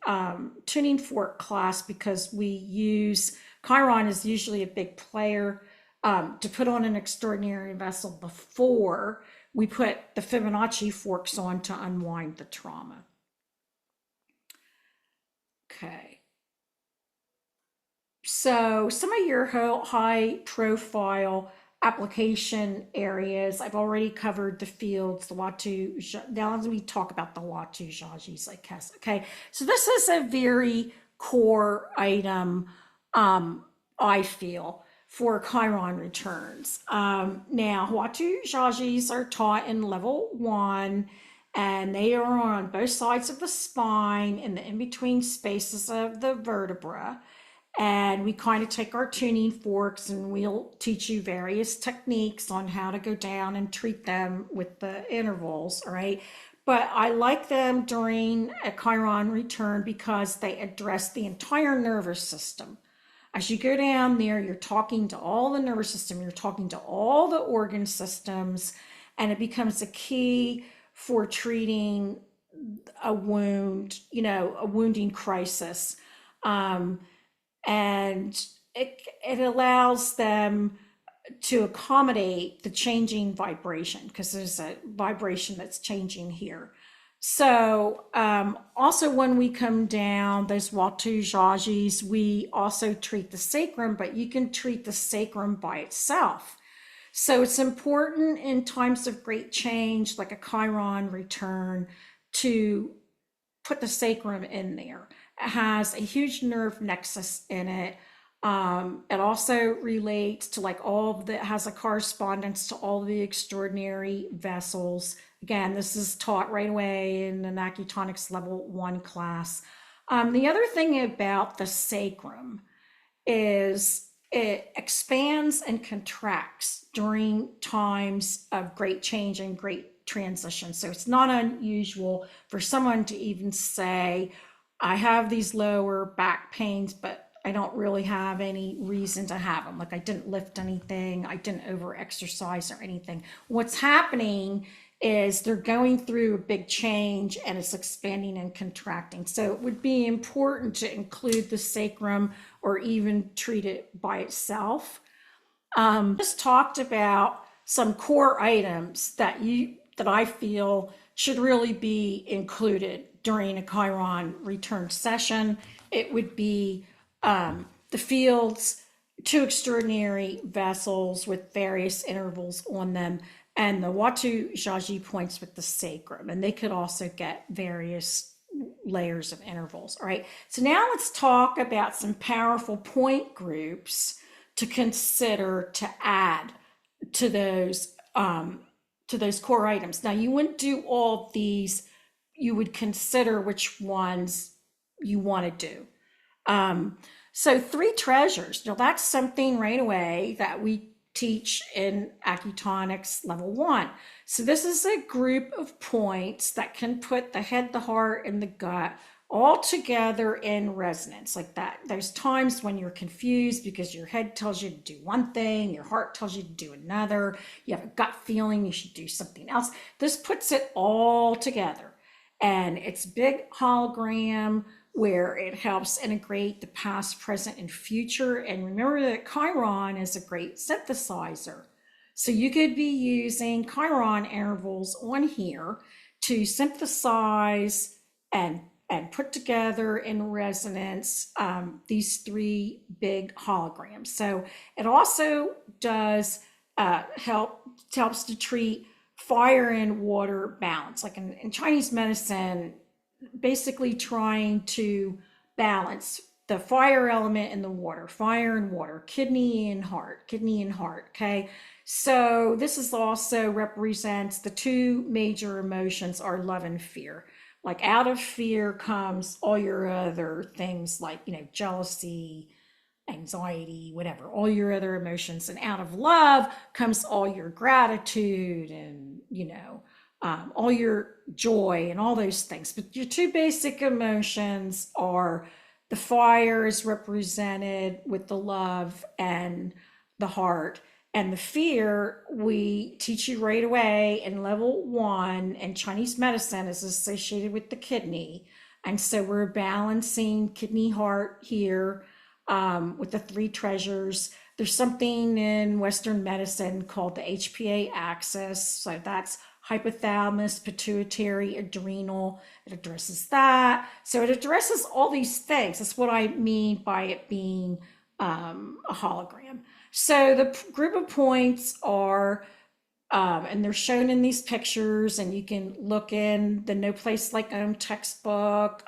tuning fork class because we use, Chiron is usually a big player to put on an extraordinary vessel before we put the Fibonacci forks on to unwind the trauma. Okay. So some of your high profile application areas, I've already covered the fields, the Latu. Now let me talk about the Latu Jajis, I guess. Okay, so this is a very core item, I feel, for Chiron returns. Now, Huatu Jajis are taught in level 1, and they are on both sides of the spine in the in-between spaces of the vertebra. And we kind of take our tuning forks and we'll teach you various techniques on how to go down and treat them with the intervals, all right? But I like them during a Chiron return because they address the entire nervous system. As you go down there, you're talking to all the nervous system, you're talking to all the organ systems, and it becomes a key for treating a wound, a wounding crisis. Um, and it allows them to accommodate the changing vibration because there's a vibration that's changing here. So also when we come down those Watu Jajis, we also treat the sacrum, but you can treat the sacrum by itself. So it's important in times of great change, like a Chiron return, to put the sacrum in there. It has a huge nerve nexus in it. It also relates to like all that has a correspondence to all the extraordinary vessels. Again, this is taught right away in an Acutonics Level 1 class. The other thing about the sacrum is it expands and contracts during times of great change and great transition. So it's not unusual for someone to even say, I have these lower back pains, but I don't really have any reason to have them. Like I didn't lift anything, I didn't over exercise or anything. What's happening is they're going through a big change and it's expanding and contracting. So it would be important to include the sacrum or even treat it by itself. Just talked about some core items that I feel should really be included during a Chiron return session. It would be the fields, two extraordinary vessels with various intervals on them, and the Watu Jaji points with the sacrum. And they could also get various layers of intervals. All right. So now let's talk about some powerful point groups to consider to add to those core items. Now you wouldn't do all of these. You would consider which ones you want to do. So three treasures. Now that's something right away that we teach in Acutonics Level 1. So this is a group of points that can put the head, the heart, and the gut all together in resonance like that. There's times when you're confused because your head tells you to do one thing, your heart tells you to do another, you have a gut feeling you should do something else. This puts it all together. And it's big hologram where it helps integrate the past, present, and future. And remember that Chiron is a great synthesizer. So you could be using Chiron intervals on here to synthesize and put together in resonance these three big holograms. So it also does helps to treat fire and water balance. Like in Chinese medicine, basically trying to balance the fire element and the water, fire and water, kidney and heart, okay? So this is also represents the two major emotions are love and fear. Like out of fear comes all your other things like, jealousy, anxiety, whatever, all your other emotions. And out of love comes all your gratitude and, all your joy and all those things. But your two basic emotions are the fire is represented with the love and the heart. And the fear, we teach you right away in Level 1, and Chinese medicine is associated with the kidney. And so we're balancing kidney heart here with the three treasures. There's something in Western medicine called the HPA axis. So that's hypothalamus, pituitary, adrenal. It addresses that. So it addresses all these things. That's what I mean by it being a hologram. So the group of points are, and they're shown in these pictures, and you can look in the No Place Like Home textbook.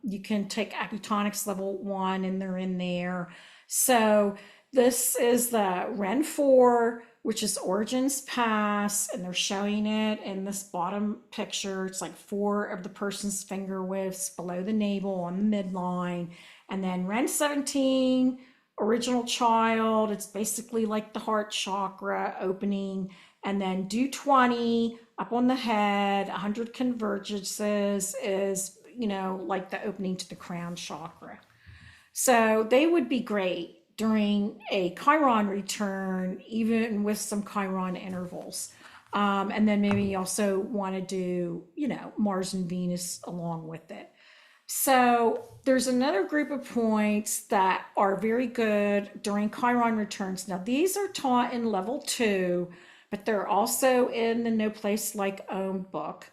You can take Acutonics Level 1 and they're in there. So this is the Ren 4 which is Origins Pass, and they're showing it in this bottom picture. It's like four of the person's finger widths below the navel on the midline. And then Ren 17, original child, it's basically like the heart chakra opening. And then Do 20 up on the head, 100 convergences is, like the opening to the crown chakra. So they would be great during a Chiron return, even with some Chiron intervals. And then maybe you also want to do, Mars and Venus along with it. So there's another group of points that are very good during Chiron returns. Now, these are taught in level 2, but they're also in the No Place Like Home book.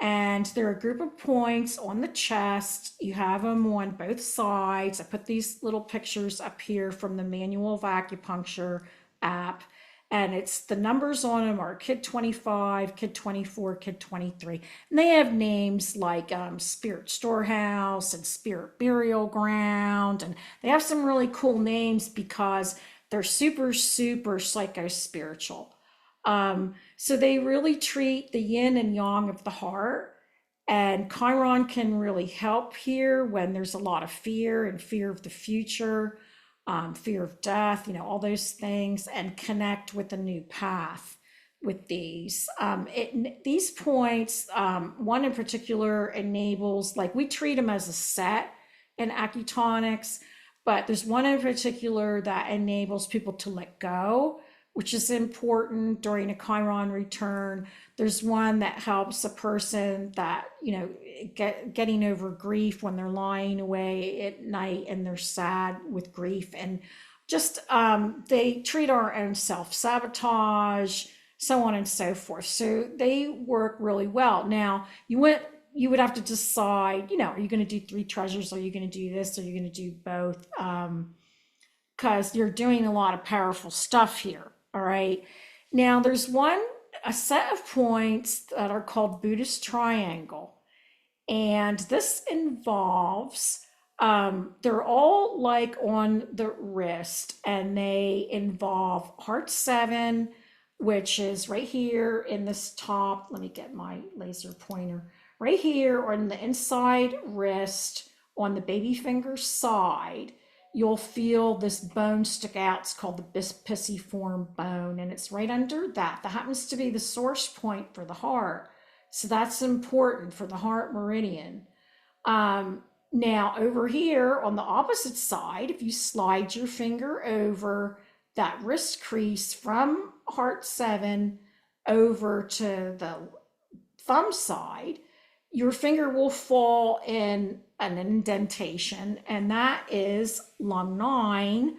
And there are a group of points on the chest. You have them on both sides. I put these little pictures up here from the Manual of Acupuncture app. And it's the numbers on them are Kid 25, Kid 24, Kid 23. And they have names like Spirit Storehouse and Spirit Burial Ground. And they have some really cool names because they're super, super psycho-spiritual. So they really treat the yin and yang of the heart. And Chiron can really help here when there's a lot of fear and fear of the future, fear of death, all those things, and connect with a new path with these. These points, one in particular enables, like we treat them as a set in acutonics, but there's one in particular that enables people to let go, which is important during a Chiron return. There's one that helps a person that, getting over grief when they're lying away at night and they're sad with grief. And just, they treat our own self-sabotage, so on and so forth. So they work really well. Now, you would have to decide, are you going to do 3 treasures? Are you going to do this? Are you going to do both? Because you're doing a lot of powerful stuff here. All right. Now there's a set of points that are called Buddhist triangle. And this involves, they're all like on the wrist, and they involve heart 7, which is right here in this top. Let me get my laser pointer. Right here on the inside wrist on the baby finger side, you'll feel this bone stick out. It's called the pisiform bone, and it's right under that. That happens to be the source point for the heart. So that's important for the heart meridian. Now over here on the opposite side, if you slide your finger over that wrist crease from heart 7 over to the thumb side, your finger will fall in an indentation, and that is lung 9,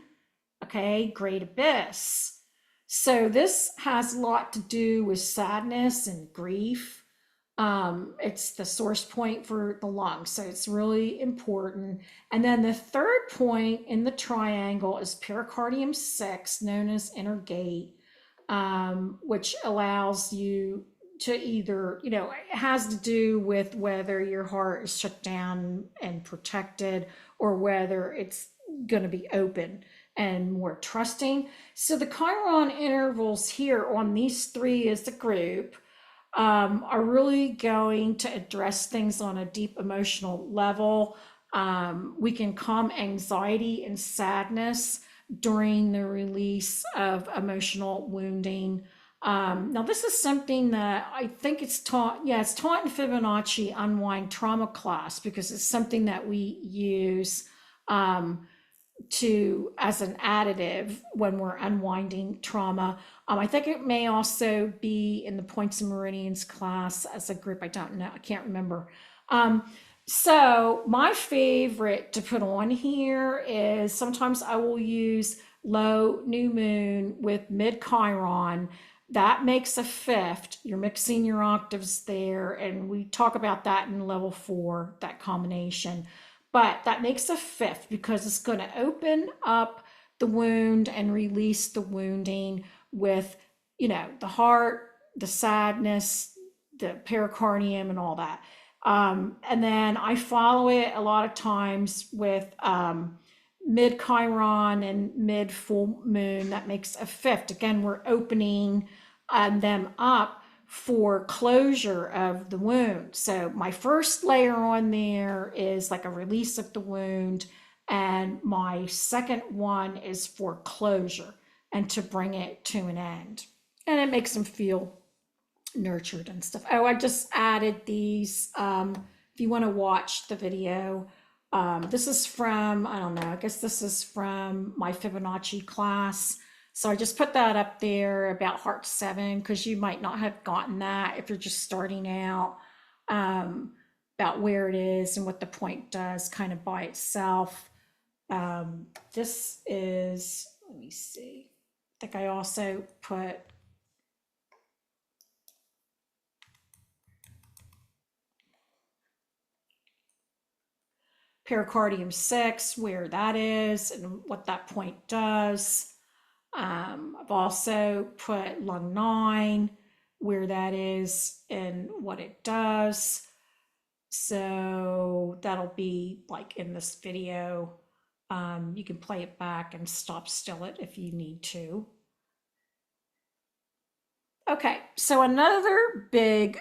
okay, great abyss. So this has a lot to do with sadness and grief. It's the source point for the lungs, so it's really important. And then the third point in the triangle is pericardium 6, known as inner gate, which allows you to either, it has to do with whether your heart is shut down and protected, or whether it's going to be open and more trusting. So the Chiron intervals here on these 3 as a group are really going to address things on a deep emotional level. We can calm anxiety and sadness during the release of emotional wounding. Now this is something that I think it's taught, it's taught in Fibonacci Unwind Trauma class, because it's something that we use as an additive when we're unwinding trauma. I think it may also be in the Points and Meridians class as a group. I don't know, I can't remember. So my favorite to put on here is sometimes I will use low new moon with mid Chiron. That makes a 5th. You're mixing your octaves there, and we talk about that in level 4, that combination. But that makes a 5th because it's going to open up the wound and release the wounding with, the heart, the sadness, the pericardium, and all that. And then I follow it a lot of times with mid Chiron and mid full moon, that makes a fifth. Again, we're opening them up for closure of the wound. So my first layer on there is like a release of the wound, and my second one is for closure and to bring it to an end. And it makes them feel nurtured and stuff. Oh, I just added these. If you want to watch the video, this is from, I don't know, I guess this is from my Fibonacci class. So I just put that up there about heart 7, because you might not have gotten that if you're just starting out, about where it is and what the point does kind of by itself. This is, let me see, I think I also put pericardium 6, where that is and what that point does. I've also put lung 9, where that is and what it does. So that'll be like in this video. You can play it back and stop still it if you need to. Okay, so another big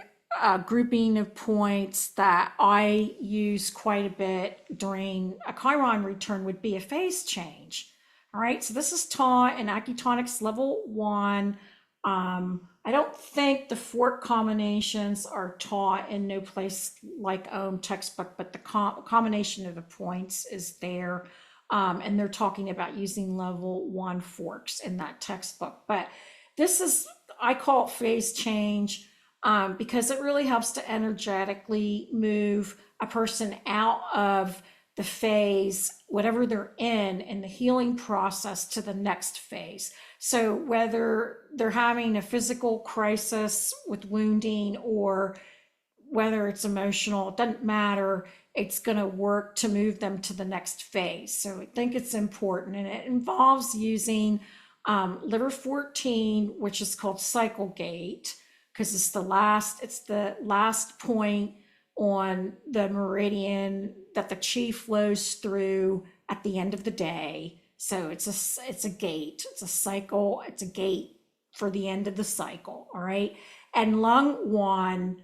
grouping of points that I use quite a bit during a Chiron return would be a phase change. All right, so this is taught in Acutonics level 1. I don't think the fork combinations are taught in No Place Like Home textbook, but the combination of the points is there. And they're talking about using level 1 forks in that textbook. But this is, I call it phase change, because it really helps to energetically move a person out of the phase, whatever they're in the healing process, to the next phase. So whether they're having a physical crisis with wounding or whether it's emotional, it doesn't matter. It's going to work to move them to the next phase. So I think it's important, and it involves using liver 14, which is called cycle gate, because it's the last point on the meridian that the chi flows through at the end of the day. So it's a gate, it's a cycle, it's a gate for the end of the cycle. All right. And lung 1,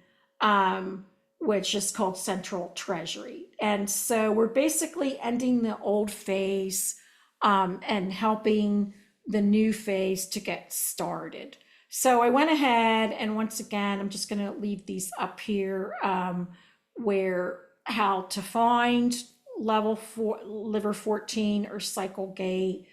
which is called central treasury. And so we're basically ending the old phase and helping the new phase to get started. So I went ahead, and once again, I'm just going to leave these up here, where how to find level 4, liver 14 or cycle gate.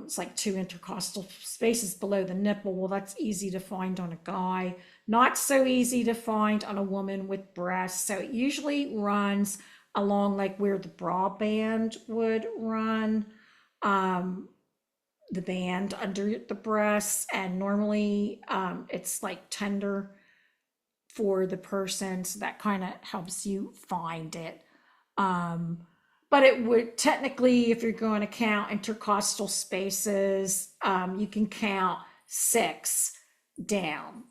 It's like 2 intercostal spaces below the nipple. Well, that's easy to find on a guy. Not so easy to find on a woman with breasts. So it usually runs along like where the bra band would run, the band under the breasts. And normally it's like tender for the person. So that kind of helps you find it. But it would technically, if you're going to count intercostal spaces, you can count 6 down.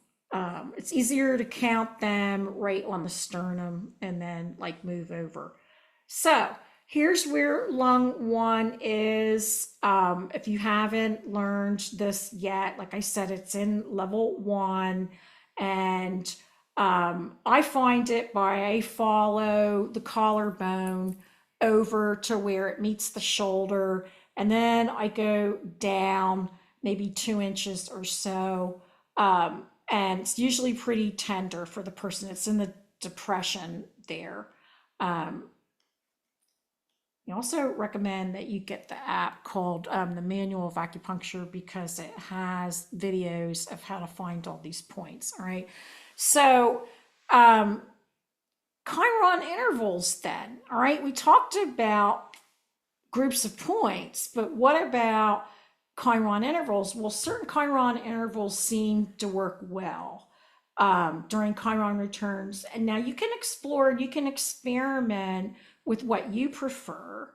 It's easier to count them right on the sternum and then like move over. So here's where lung 1 is. If you haven't learned this yet, like I said, it's in level 1. And I find it by I follow the collarbone over to where it meets the shoulder, and then I go down maybe 2 inches or so, and it's usually pretty tender for the person. It's in the depression there. I also recommend that you get the app called the Manual of Acupuncture, because it has videos of how to find all these points. All right, so Chiron intervals then. All right, we talked about groups of points, but what about Chiron intervals? Well, certain Chiron intervals seem to work well during Chiron returns. And now you can explore, you can experiment with what you prefer.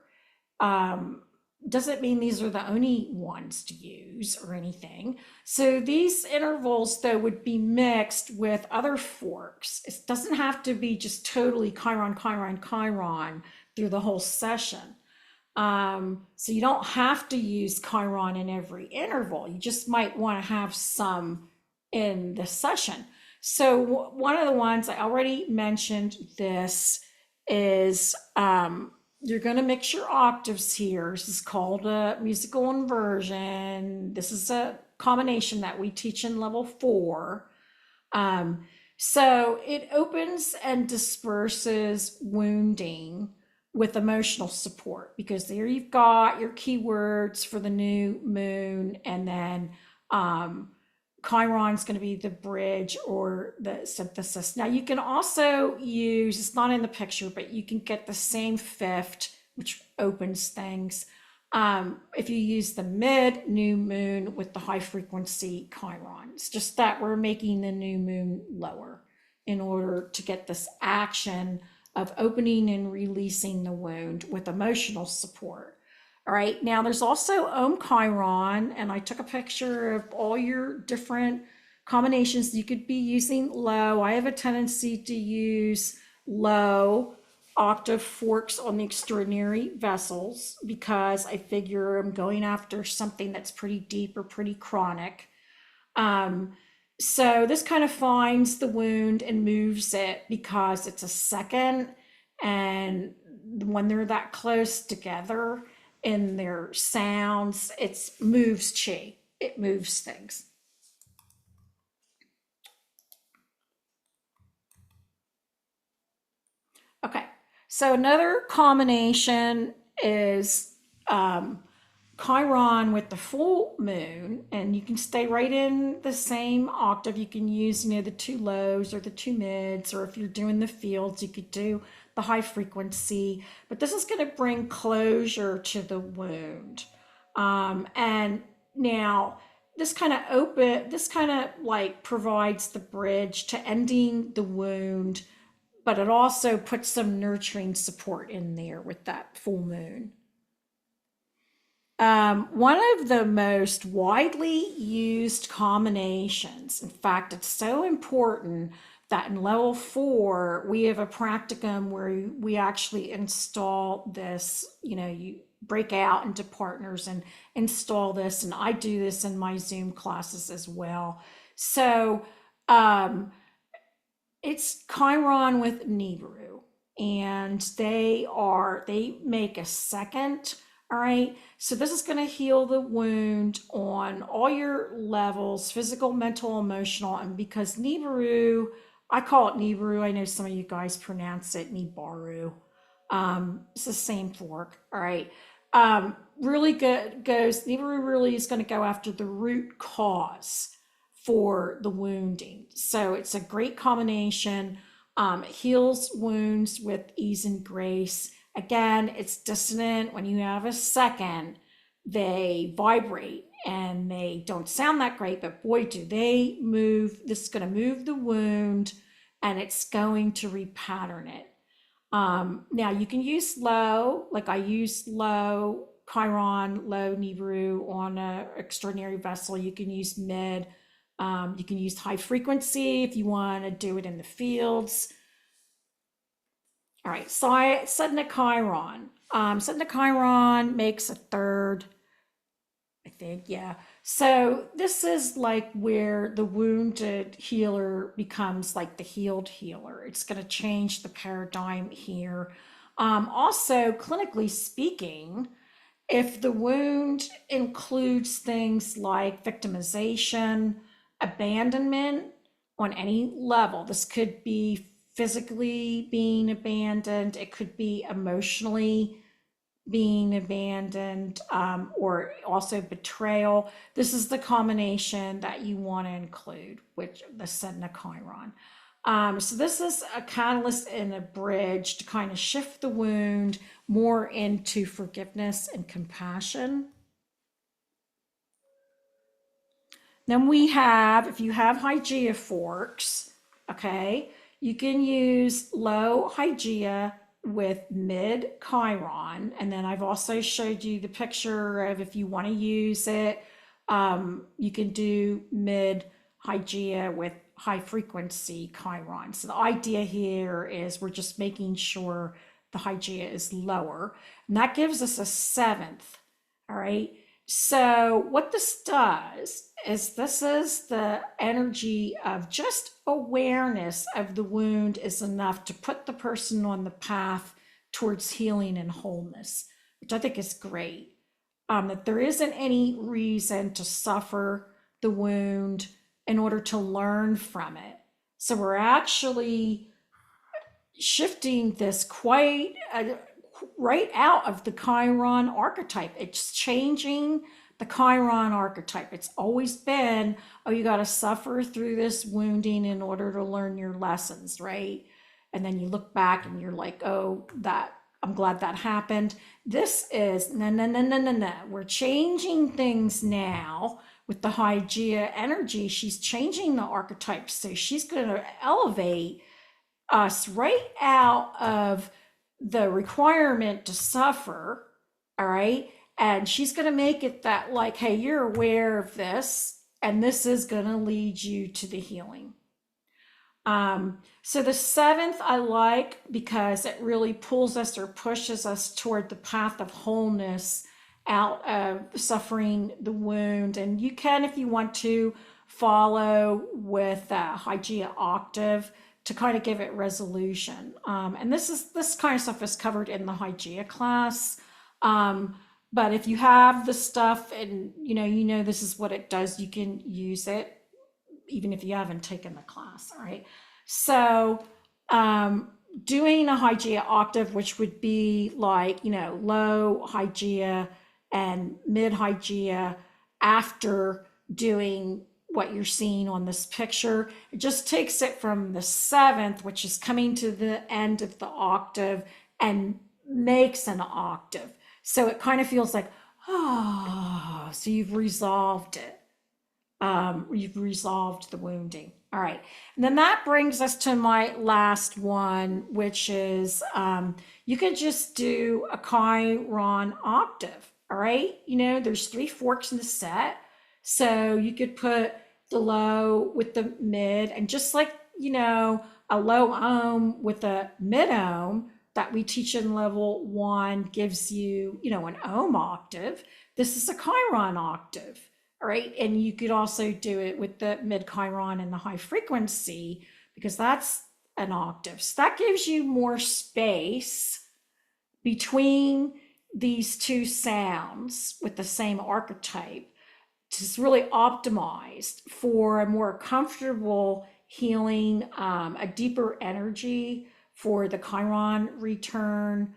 Doesn't mean these are the only ones to use or anything. So these intervals, though, would be mixed with other forks. It doesn't have to be just totally Chiron, Chiron, Chiron through the whole session. So you don't have to use Chiron in every interval. You just might want to have some in the session. So one of the ones I already mentioned this is you're going to mix your octaves here. This is called a musical inversion. This is a combination that we teach in level 4. So it opens and disperses wounding with emotional support, because there you've got your keywords for the new moon, and then Chiron's going to be the bridge or the synthesis. Now you can also use, it's not in the picture, but you can get the same fifth, which opens things, if you use the mid new moon with the high frequency Chiron. It's just that we're making the new moon lower in order to get this action of opening and releasing the wound with emotional support. All right, now there's also Om Chiron, and I took a picture of all your different combinations. You could be using low. I have a tendency to use low octave forks on the extraordinary vessels because I figure I'm going after something that's pretty deep or pretty chronic. So this kind of finds the wound and moves it because it's a second, and when they're that close together in their sounds, it moves chi, it moves things. Okay, so another combination is Chiron with the full moon, and you can stay right in the same octave. You can use, the two lows or the two mids, or if you're doing the fields, you could do the high frequency. But this is going to bring closure to the wound. And now this kind of like provides the bridge to ending the wound, but it also puts some nurturing support in there with that full moon. One of the most widely used combinations, in fact, it's so important that in level 4, we have a practicum where we actually install this. You break out into partners and install this, and I do this in my Zoom classes as well. So it's Chiron with Nibiru, and they make a second. All right, so this is going to heal the wound on all your levels: physical, mental, emotional. And because Nibiru, I call it Nibiru, I know some of you guys pronounce it Nibaru. It's the same fork. All right, really good goes, Nibiru really is going to go after the root cause for the wounding. So it's a great combination. It heals wounds with ease and grace. Again, it's dissonant. When you have a second, they vibrate and they don't sound that great, but boy, do they move. This is going to move the wound, and it's going to repattern it. Now you can use low, like I use low Chiron, low Nibiru on an extraordinary vessel. You can use mid. You can use high frequency if you want to do it in the fields. All right, so I said the Chiron. Setting the Chiron makes a third, I think, yeah. So this is like where the wounded healer becomes like the healed healer. It's going to change the paradigm here. Also, clinically speaking, if the wound includes things like victimization, abandonment on any level, this could be physically being abandoned, it could be emotionally being abandoned, or also betrayal. This is the combination that you want to include, which the Sedna Chiron. So this is a catalyst and a bridge to kind of shift the wound more into forgiveness and compassion. Then we have, if you have Hygeia forks, okay, you can use low Hygeia with mid Chiron. And then I've also showed you the picture of if you want to use it, you can do mid Hygeia with high frequency Chiron. So the idea here is we're just making sure the the Hygeia is lower, and that gives us a 7th. All right. So what this does is this is the energy of just awareness of the wound is enough to put the person on the path towards healing and wholeness, which I think is great. That there isn't any reason to suffer the wound in order to learn from it. So we're actually shifting this quite right out of the Chiron archetype. It's changing the Chiron archetype. It's always been, oh, you got to suffer through this wounding in order to learn your lessons, right? And then you look back and you're like, oh, that I'm glad that happened. This is no. We're changing things now with the Hygeia energy. She's changing the archetype. So she's going to elevate us right out of the requirement to suffer, all right? And she's going to make it that like, hey, you're aware of this, and this is going to lead you to the healing. So the 7th I like because it really pulls us or pushes us toward the path of wholeness out of suffering the wound. And you can, if you want to, follow with Hygeia octave to kind of give it resolution. And this kind of stuff is covered in the Hygeia class. But if you have the stuff and you know this is what it does, you can use it even if you haven't taken the class, all right? So doing a Hygeia octave, which would be like, low Hygeia and mid Hygeia after doing what you're seeing on this picture, it just takes it from the 7th, which is coming to the end of the octave, and makes an octave. So it kind of feels like, oh, so you've resolved it. You've resolved the wounding. All right. And then that brings us to my last one, which is you could just do a Chiron octave. All right. There's 3 forks in the set. So you could put the low with the mid, and just like, a low ohm with a mid ohm that we teach in level 1 gives you, an ohm octave. This is a Chiron octave. All right. And you could also do it with the mid Chiron and the high frequency, because that's an octave. So that gives you more space between these 2 sounds with the same archetype. It's really optimized for a more comfortable healing, a deeper energy for the Chiron return.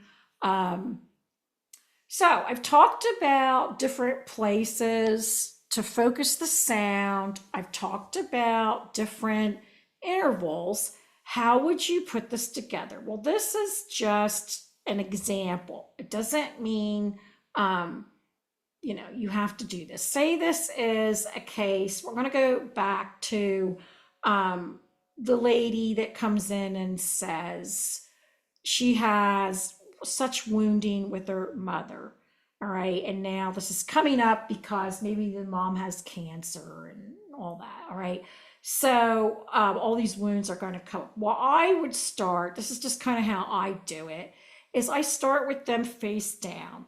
So I've talked about different places to focus the sound. I've talked about different intervals. How would you put this together? Well, this is just an example. It doesn't mean, you have to do this. Say this is a case, we're going to go back to the lady that comes in and says she has such wounding with her mother. All right. And now this is coming up because maybe the mom has cancer and all that. All right. So all these wounds are going to come. Well, I would start, this is just kind of how I do it, is I start with them face down.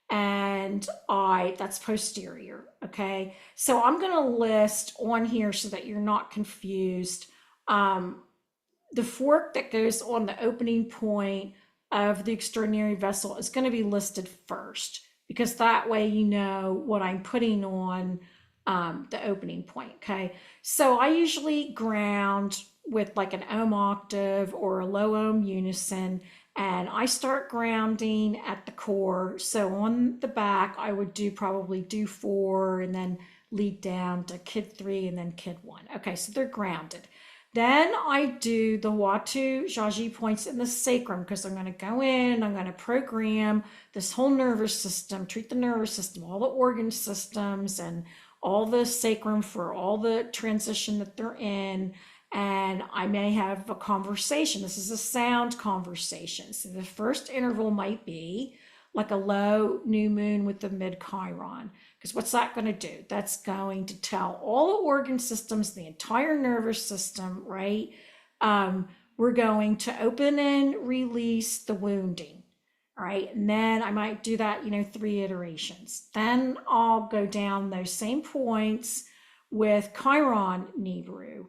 And that's posterior, okay? So I'm gonna list on here so that you're not confused. The fork that goes on the opening point of the extraordinary vessel is gonna be listed first, because that way you know what I'm putting on the opening point, okay? So I usually ground with like an ohm octave or a low ohm unison, and I start grounding at the core. So on the back, I would probably do 4 and then lead down to kid 3 and then kid 1. Okay, so they're grounded. Then I do the Watu Jaji points in the sacrum, because I'm going to go in, I'm going to program this whole nervous system, treat the nervous system, all the organ systems, and all the sacrum for all the transition that they're in. And I may have a conversation. This is a sound conversation. So the first interval might be like a low new moon with the mid Chiron. Because what's that going to do? That's going to tell all the organ systems, the entire nervous system, right? We're we're going to open and release the wounding. All right, and then I might do that, 3 iterations. Then I'll go down those same points with Chiron Nibiru.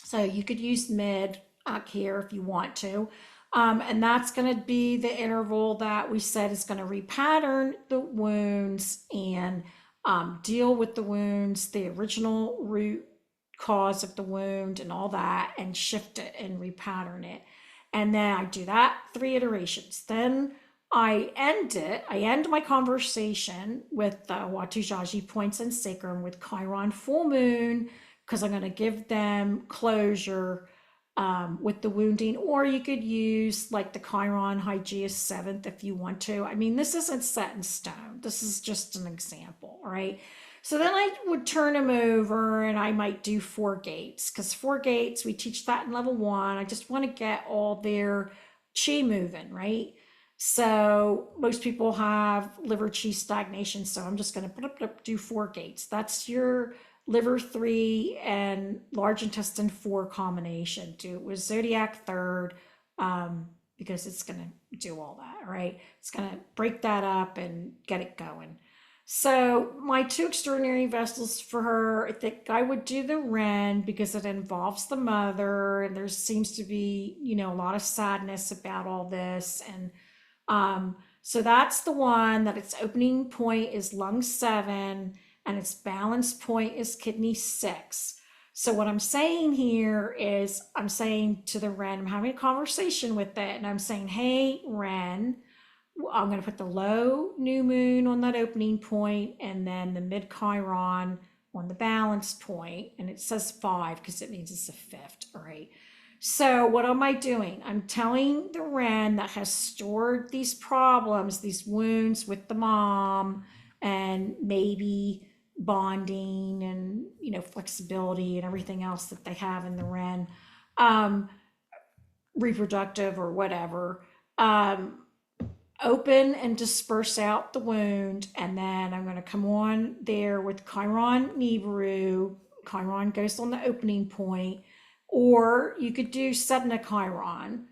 So you could use mid here if you want to. And that's going to be the interval that we said is going to repattern the wounds and deal with the wounds, the original root cause of the wound and all that, and shift it and repattern it. And then I do that 3 iterations. Then I end my conversation with the Watujaji points and sacrum with Chiron full moon, because I'm going to give them closure with the wounding. Or you could use like the Chiron Hygeia 7th if you want to. I mean, this isn't set in stone. This is just an example, right? So then I would turn them over and I might do 4 gates, because 4 gates, we teach that in level 1. I just want to get all their chi moving, right? So most people have liver chi stagnation. So I'm just going to do 4 gates. That's your liver 3 and large intestine 4 combination. Do it with zodiac 3rd, because it's going to do all that, right? It's going to break that up and get it going. So my 2 extraordinary vessels for her, I think I would do the Ren, because it involves the mother, and there seems to be, a lot of sadness about all this. And so that's the one that its opening point is lung 7 and its balance point is kidney 6. So what I'm saying here is I'm saying to the Ren, I'm having a conversation with it, and I'm saying, hey, Ren, I'm going to put the low new moon on that opening point and then the mid Chiron on the balance point. And it says 5 because it means it's the 5th. All right. So what am I doing? I'm telling the Ren that has stored these problems, these wounds with the mom, and maybe bonding and, flexibility and everything else that they have in the Ren, reproductive or whatever, open and disperse out the wound. And then I'm going to come on there with Chiron Nibiru. Chiron goes on the opening point, or you could do Sedna Chiron.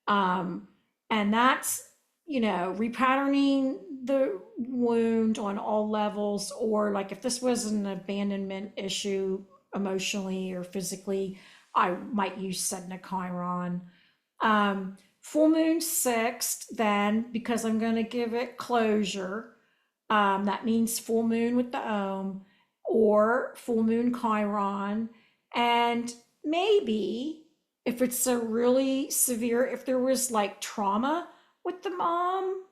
And that's, repatterning the wound on all levels, or like if this was an abandonment issue emotionally or physically, I might use Sedna Chiron. Full moon 6th, then, because I'm going to give it closure. That means full moon with the Om, or full moon Chiron. And maybe if it's a really severe, if there was like trauma with the mom,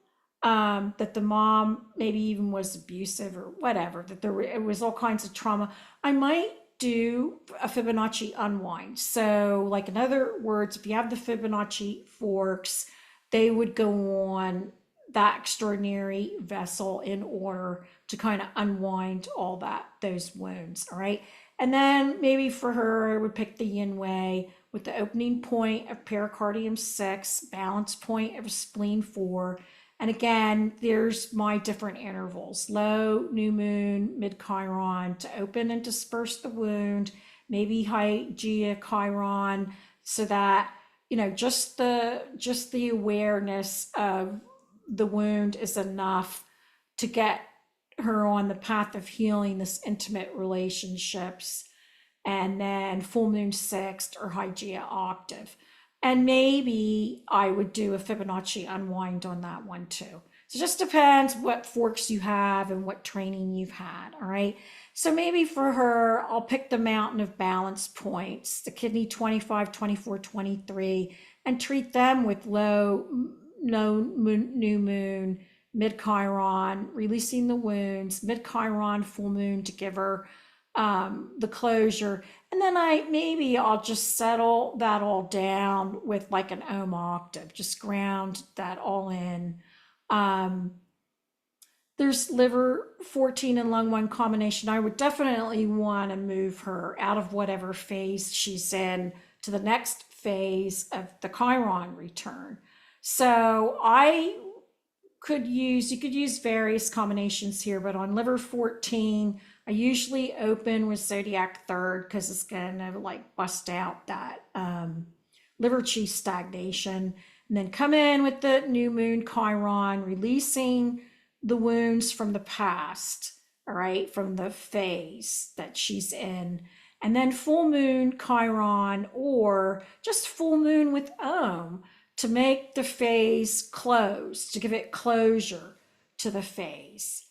that the mom maybe even was abusive or whatever, that it was all kinds of trauma, I might do a Fibonacci unwind. So like, in other words, if you have the Fibonacci forks, they would go on that extraordinary vessel in order to kind of unwind all those wounds. All right. And then maybe for her, I would pick the yin way with the opening point of pericardium 6, balance point of spleen 4. And again, there's my different intervals: low, new moon, mid Chiron to open and disperse the wound, maybe Hygeia Chiron, so that, just the awareness of the wound is enough to get her on the path of healing this intimate relationships. And then full moon 6th or Hygeia octave. And maybe I would do a Fibonacci unwind on that one too. So it just depends what forks you have and what training you've had. All right. So maybe for her, I'll pick the mountain of balance points, the kidney 25, 24, 23, and treat them with low new moon, mid Chiron, releasing the wounds, mid Chiron, full moon to give her the closure. And then I'll just settle that all down with like an Om octave, just ground that all in. There's liver 14 and lung 1 combination. I would definitely want to move her out of whatever phase she's in to the next phase of the Chiron return. So you could use various combinations here, but on liver 14, I usually open with zodiac 3rd because it's gonna like bust out that liver qi stagnation, and then come in with the new moon Chiron, releasing the wounds from the past, all right, from the phase that she's in. And then full moon Chiron, or just full moon with Om, to make the phase close, to give it closure to the phase.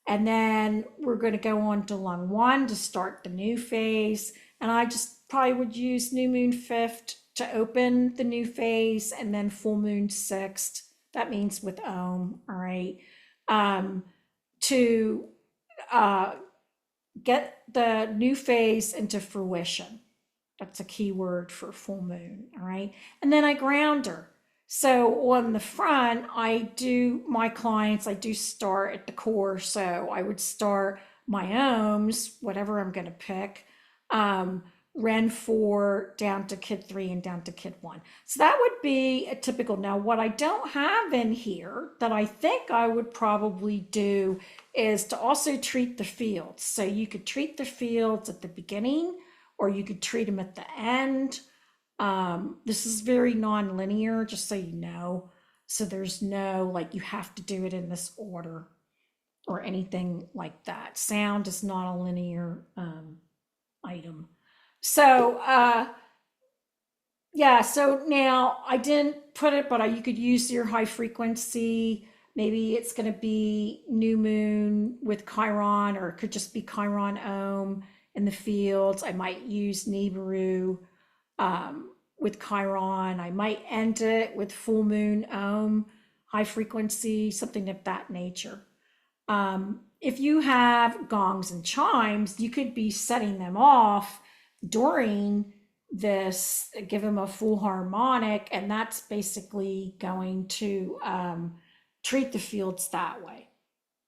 And then we're going to go on to lung one to start the new phase. And I just probably would use new moon fifth to open the new phase, and then full moon sixth. That means with Om, all right, to get the new phase into fruition. That's a key word for full moon, all right? And then I ground her. So on the front, I do start at the core. So I would start my ohms, whatever I'm going to pick, Ren 4 down to Kid 3 and down to Kid 1. So that would be a typical. Now, what I don't have in here that I think I would probably do is to also treat the fields. So you could treat the fields at the beginning, or you could treat them at the end. This is very non-linear, just so you know. So there's no, like, you have to do it in this order or anything like that. Sound is not a linear item. So, yeah, so now I didn't put it, but you could use your high frequency. Maybe it's going to be new moon with Chiron, or it could just be Chiron Om in the fields. I might use Nibiru with Chiron. I might end it with full moon Om, high frequency, something of that nature. If you have gongs and chimes, you could be setting them off during this, give them a full harmonic, and that's basically going to treat the fields that way.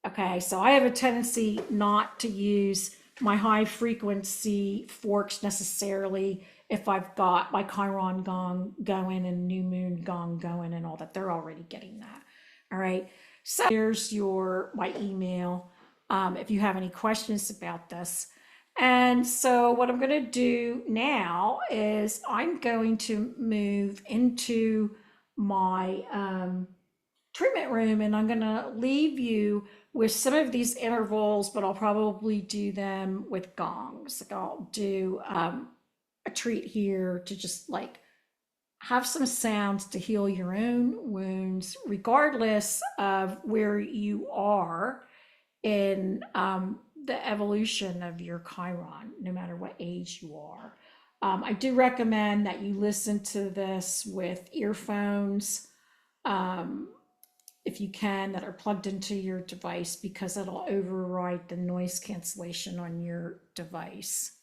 Okay, so I have a tendency not to use my high frequency forks necessarily if I've got my Chiron gong going and new moon gong going and all that. They're already getting that. All right, so here's my email if you have any questions about this. And so what I'm going to do now is I'm going to move into my treatment room, and I'm going to leave you with some of these intervals, but I'll probably do them with gongs. Like I'll do a treat here to just like have some sounds to heal your own wounds, regardless of where you are in the evolution of your Chiron, no matter what age you are. I do recommend that you listen to this with earphones, if you can, that are plugged into your device, because it'll override the noise cancellation on your device.